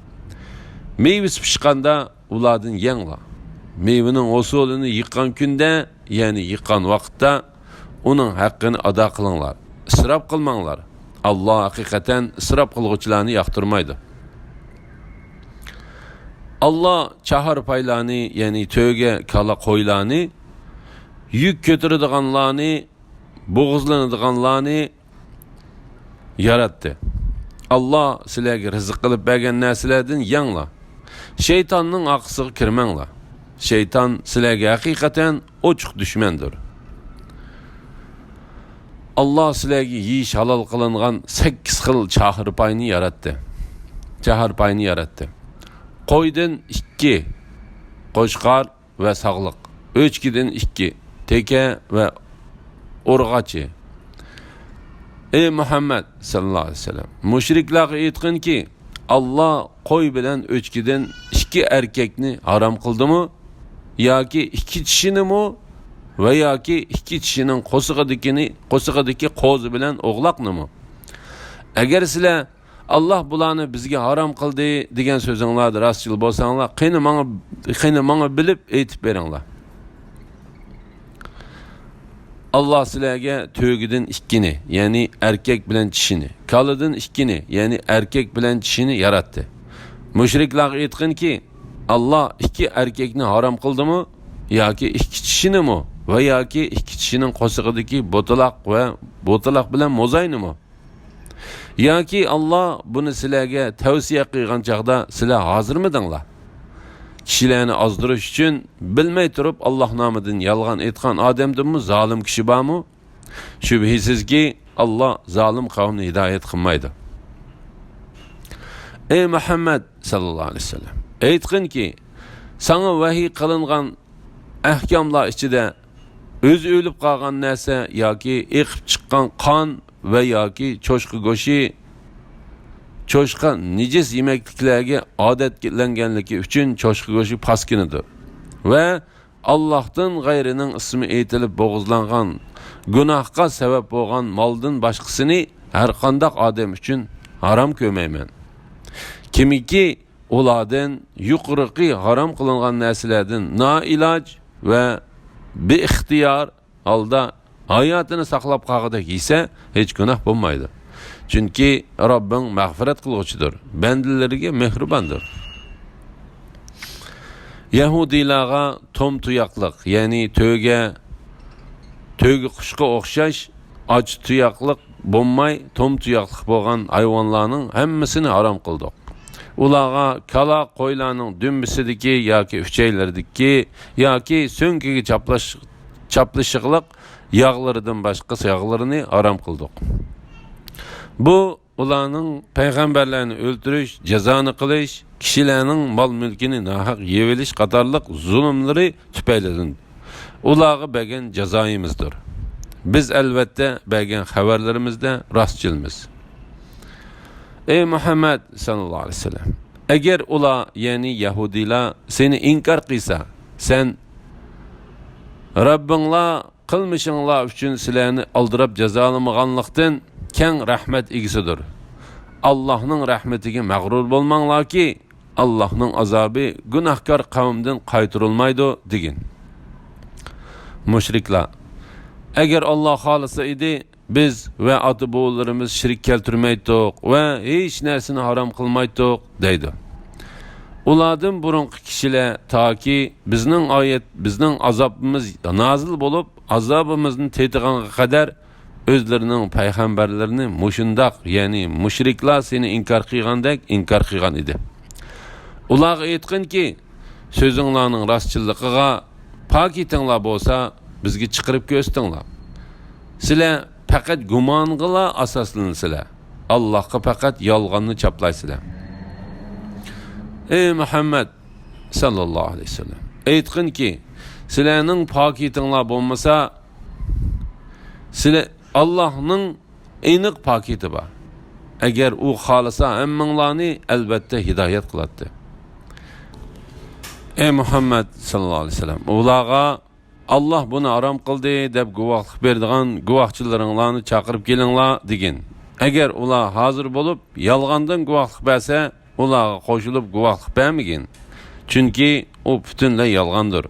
Meyvesi pishqanda ulardan yengla. Meyvenin usulini yıqqan kunda, ya'ni yıqqan vaqtda uning haqqini ado qilinglar. İsrof qilmanglar. Allah hakikaten israf qilg'uvchilarni yoqtirmaydi. Allah chahar paylarni, ya'ni to'yga kala qo'ylarni, yuk ko'taradiganlarni, bo'g'izlanadiganlarni yaratdi. Allah sizlarga rizq qilib bergan narsalardan yanglar. Shaytonning aqsiga kirmanglar. Shayton sizlarga hakikaten ochiq dushmandir. Allah sizlarga yeyish halol qilingan 8 xil chahar payni yaratdi. Chahar payni yaratdi. Qo'ydan 2, qo'shqar va sog'liq. O'chkidan 2, teka va urg'achi. Ey Muhammad sallallohu alayhi vasallam, mushriklarga aytqinki, Allah qo'y bilan o'chkidan 2 erkakni harom qildimi yoki 2 kishinimi ve ya ki 2 kişinin qo'sig'idagi qo'zi bilan o'g'loqnimi? Agar sizlar Allah bularni bizga harom qildi degan so'zinglarni rostchil bo'lsanglar, qani menga bilib aytib beringlar. Allah sizlarga to'gidan 2ni, ya'ni erkak bilan kishini, kalidan 2ni, ya'ni erkak bilan kishini yaratdi. Mushriklar aytqinki, Allah 2 erkakni harom qildimi yoki 2 kishinimi? Ve ya ki 2 kişinin qo'sig'idagi bo'taloq bilan mozaynimi? Ya ki Allah bunu sizlarga tavsiya qilgan chaqda sizlar hozirmidinglar? Kishilarni ozdirish uchun bilmay turib Alloh nomidan yolg'on aytgan odamdimi zolim kishi bormi? Shubhisizki Allah zolim qavmni hidoyat qilmaydi. Ey Muhammad sallallohu alayhi vasallam, aytqinki, sana vahiy qilingan ahkamlar ichida o'zi o'lib qolgan narsa yoki eqib chiqqan qon va yoki cho'shqa go'shi, cho'shqa nijis yemekliklarga odatlanganligi uchun cho'shqa go'shi paskinidir. Va Allohdan g'ayrining ismi aytilib bo'g'izlangan, gunohga sabab bo'lgan moldan boshqasini har qanday odam uchun harom ko'rmayman. Kimiki ulardan yuqoriqi harom qilingan narsalardan noiloj va beixtiyor holda hayotini saqlab qolg'ida yesa hech gunoh bo'lmaydi. Chunki Robbing mag'firat qiluvchidir, bandalariga mehribondir. Yahudiylarga tom tuyoqliq, ya'ni to'yga qushga o'xshash och tuyoqliq bo'lmay, tom tuyoqliq bo'lgan hayvonlarning hammasini harom qildik. Ularga kala qo'ylarning dumbisidagi yoki uchaylardagi yoki so'nkiga chaplashiqliq yog'laridan boshqa yog'larini harom qildik. Bu ularning payg'ambarlarni o'ltirish, jazoni qilish, kishilarning mol mulkini nahaq yevilish qatorliq zulmlari tufaylidir. Ularga bergan jazoyimizdir. Biz albatta bergan xabarlarimizda rostchilmiz. Ey Muhammad sallallohu alayhi vasallam, agar ular, ya'ni Yahudilar seni inkor qilsa, sen Rabbinglar qilmishinglar uchun sizlarni aldirab jazolamaganlikdan keng rahmat egisidir. Allohning rahmatiga mag'rur bo'lmanglarki, Allohning azobi gunohkor qavmdan qaytarilmaydi degan. Mushriklar: agar Alloh xolisa edi, biz va ota-bobolarimiz shirk keltirmaydik va hech narsani harom qilmaydik deydi. Ulardan burunqi kishilar toki bizning azobimiz nozil bo'lib, azobimizni tetiğanga qadar o'zlarining payg'ambarlarini mushundoq, ya'ni mushriklar seni inkor qilgandek inkor qilgan edi. Ularga aytqinki, so'zinglarning rostchilligiga pokitinglar bo'lsa, bizga chiqarib ko'rstinglar. Sizlar faqat gumonga asoslansizlar. Allohga faqat yolg'onni chaplaysizlar. Ey Muhammad sallallohu alayhi vasallam, aytqinki, sizlarning pokitinglar bo'lmasa, sizlar Allohning aniq pokiti bor. Agar u xolisa hammanglarni albatta hidoyat qiladi. Ey Muhammad sallallohu alayhi vasallam, ularga Allah buni harom qildi deb guvohlik berdigan guvohchilaringlarni chaqirib kelinglar degan. Agar ular hozir bo'lib yolg'ondan guvohlik bersa, ularga qo'shilib guvohlik bermagin. Chunki u butunlay yolg'ondir.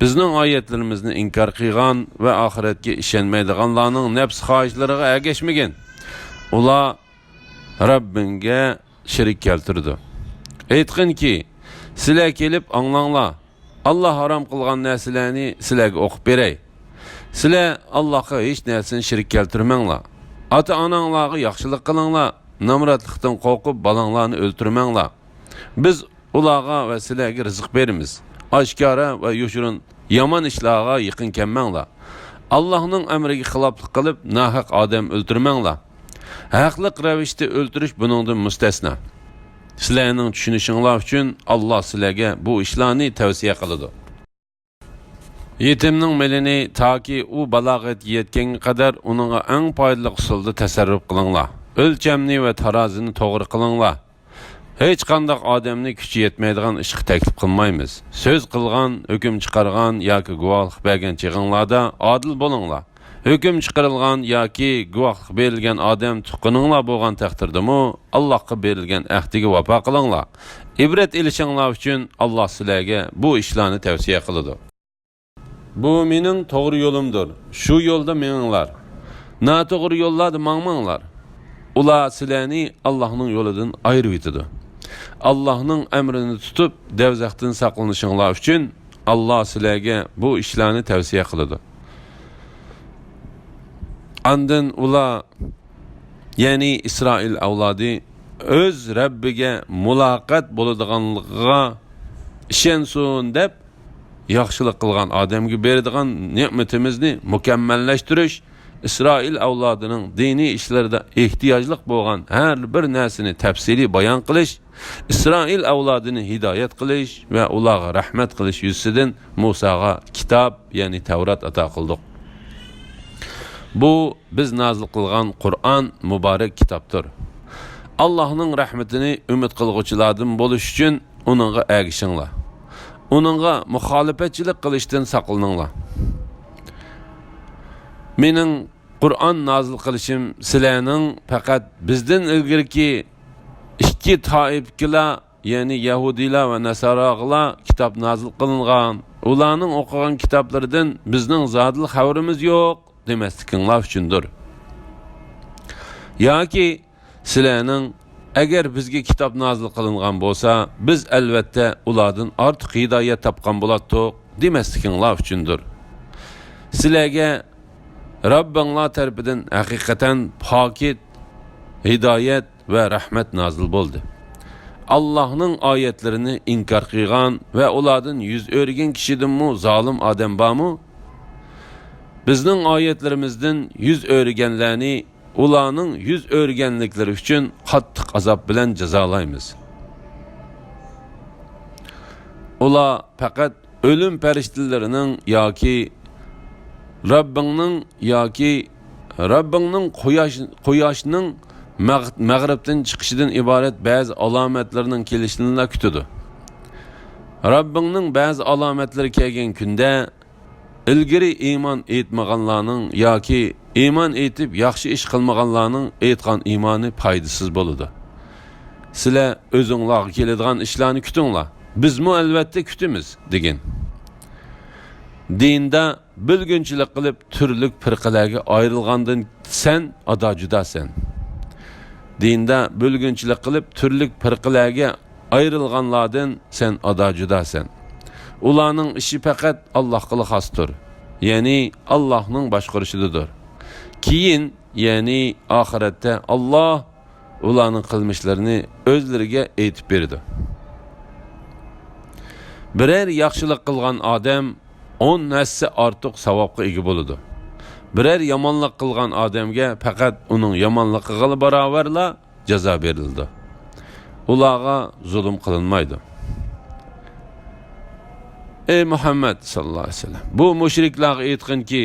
Bizning oyatlarimizni inkor qilgan va oxiratga ishonmaydiganlarning nafs xohishlariga ergashmagan. Ular Rabbinga shirik keltirdi. Aytqinki, sizlar kelib anglanglar. Allah haram qilgan narsalarni sizlarga o'qib beray. Sizlar Allohga hech narsani shirik keltirmanglar. Ota-onanglarga yaxshilik qilinglar. Namratlikdan qo'rqib balanglarni o'ltirmanglar. Biz ularga va sizlarga rizq beramiz. Oshkora va yoshirin yomon ishlarga yaqin kelmanglar. Allohning amriga xiloflik qilib nahaq odam o'ltirmanglar. Haqliq ravishda o'ltirish buningdan mustasno. Sizlarning tushunishinglar uchun Alloh sizlarga bu ishlarni tavsiya qiladi. Yetimning melini toki u balog'atga yetganga qadar uningga eng foydali usulda tasarruf qilinglar. O'lchamni va tarozini to'g'ri qilinglar. Hech qanday odamni kuchi yetmaydigan ishga taklif qilmaymiz. So'z qilgan, hukm chiqargan yoki guvohlik bergan chig'inglarda odil bo'linglar. Hüküm chiqarilgan yoki guvohlik berilgan odam tuqqaninglar bo'lgan taqdirdami, Allohga berilgan ahdiga vafo qilinglar. Ibrat elishinglar uchun Alloh sizlarga bu ishlarni tavsiya qiladi. Bu mening to'g'ri yo'limdir. Shu yo'lda meninglar. Noto'g'ri yo'llarda mangmanglar. Ular sizlarni Allohning yo'lidan ayirib etadi. Allohning amrini tutib, davzaqdan saqlanishinglar uchun Alloh sizlarga bu ishlarni tavsiya qiladi. Andın ular, yani İsrail avladi öz Rabbiga muloqot bo'ladiganligiga ishonsin deb yaxshilik qilgan odamga beradigan ne'matimizni mukammallashtirish, İsrail avlodining diniy ishlarida ehtiyojli bo'lgan har bir narsani tafsiliy bayon qilish, İsrail avlodini hidoyat qilish va ularga rahmat qilish yuzidan Musoga kitob, ya'ni Tavrat ato qildik. Bu biz nazil qilgan Qur'on muborak kitobdir. Allohning rahmatini umid qilguvchilardan bo'lish uchun uningga ergishinglar. Uningga muxolifatchilik qilishdan saqlaninglar. Mening Qur'on nazil qilishim sizlarning faqat bizdan ilgirki ikki toifkilar, ya'ni Yahudilar va Nasoralar kitob nazil qilingan, ularning o'qigan kitoblaridan bizning zodil xabarimiz yo'q demaslikinglar uchundir. Yoki sizlarning agar bizga kitob nazil qilingan bo'lsa, biz albatta ulardan ortiq hidoyat topgan bo'lardik demaslikinglar uchundir. Sizlarga Rabbinglar tarafidan haqiqatan pokit, hidoyat va rahmat nazil bo'ldi. Allohning oyatlarini inkor qilgan va ulardan yuz o'rgan kishidanmi zolim odam bormi? Bizning oyatlarimizdan yuz o'rganlarni ularning yuz o'rganliklari uchun qattiq azob bilan jazolaymiz. Ular faqat o'lim farishtalarining yoki Rabbingning quyoshning mag'ribdan chiqishidan iborat ba'zi alomatlarning kelishini kutadi. Rabbingning ba'zi alomatlari kelgan kunda ilgari iymon etmaganlarning yoki iymon etib yaxshi ish qilmaganlarning aytgan iymoni foydasiz bo'ladi. Sizlar o'zingizlarga keladigan ishlarni kutinglar. Biz mu albatta kutamiz degan. Dinda bilgunchilik qilib turli firqalarga ayrilgandan sen ado judasan. Dinda bilgunchilik qilib turli firqalarga ayrilganlardan sen ado judasan. Ularning ishi faqat Allohga xosdir. Ya'ni Allohning boshqarishidir. Keyin, ya'ni oxiratda Alloh ularning qilmishlarini o'zlariga aytib berdi. Birer yaxshilik qilgan odam 10 narsa ortiq savobga ega bo'ladi. Birer yomonlik qilgan odamga faqat uning yomonligiga barobarla jazo berildi. Ularga zulm qilinmaydi. Ey Muhammad sallallohu alayhi vasallam, bu mushriklarga aytqinki,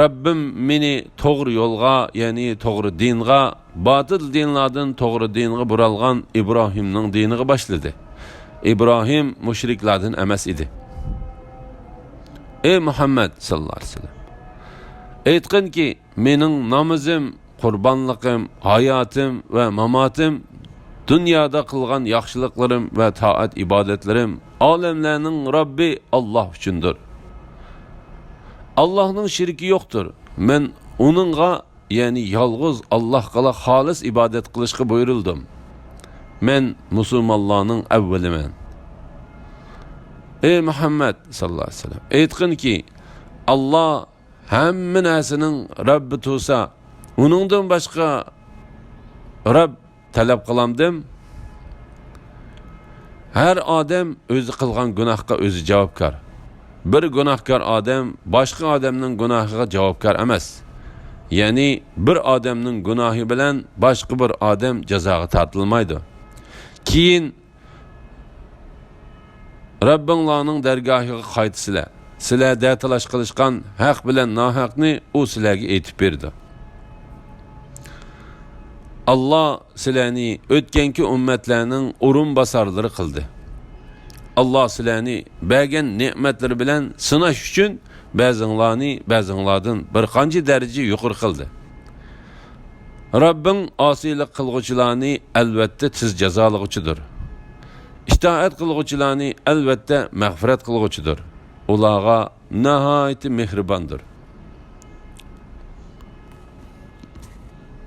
Rabbim meni to'g'ri yo'lga, ya'ni to'g'ri dinga, botil dinlardan to'g'ri dinga buralgan Ibrohimning diniga boshladi. İbrahim müşriklardan emas idi. Ey Muhammed sallallahu aleyhi ve sellem, aytqin ki, mening namazim, qurbanliqim, hayatım ve mamatim, dünyada qilgan yaxshiliklerim ve taat ibadetlerim, alemlerinin Rabbi Allah üçündür. Allah'ın şirki yoktur. Men onunğa, yani yalğız Allah'a halis ibadet qilishga buyuruldum. Men musulmonlarning avvaliman. Ey Muhammed sallallahu aleyhi ve sellem, aytqin ki, Allah hamma narsaning Rabbi tursa, uningdan boshqa Rabb talab qilamdim. Her odam o'zi qilgan gunohga o'zi javobgar. Bir gunohkor odam boshqa odamning gunohiga javobgar emas. Ya'ni bir odamning gunohi bilan boshqa bir odam jazoga tortilmaydi. Keyin Rabbinglarning dargohiga qaytsizlar. Sizlar da'talash qilishgan haq bilan nohaqni u sizlarga aytib berdi. Allah sizlarni o'tganki ummatlarning o'rin bosarlari qildi. Allah sizlarni bergan ne'matlari bilan sinash uchun ba'zinglardan bir qancha daraja yuqori qildi. Rabbing osiylik qilguvchilarni albatta tiz jazolag'uchidir. İtaat qilguvchilarni albatta mag'firat qilguvchidir. Ularga nihoyat mehribondir.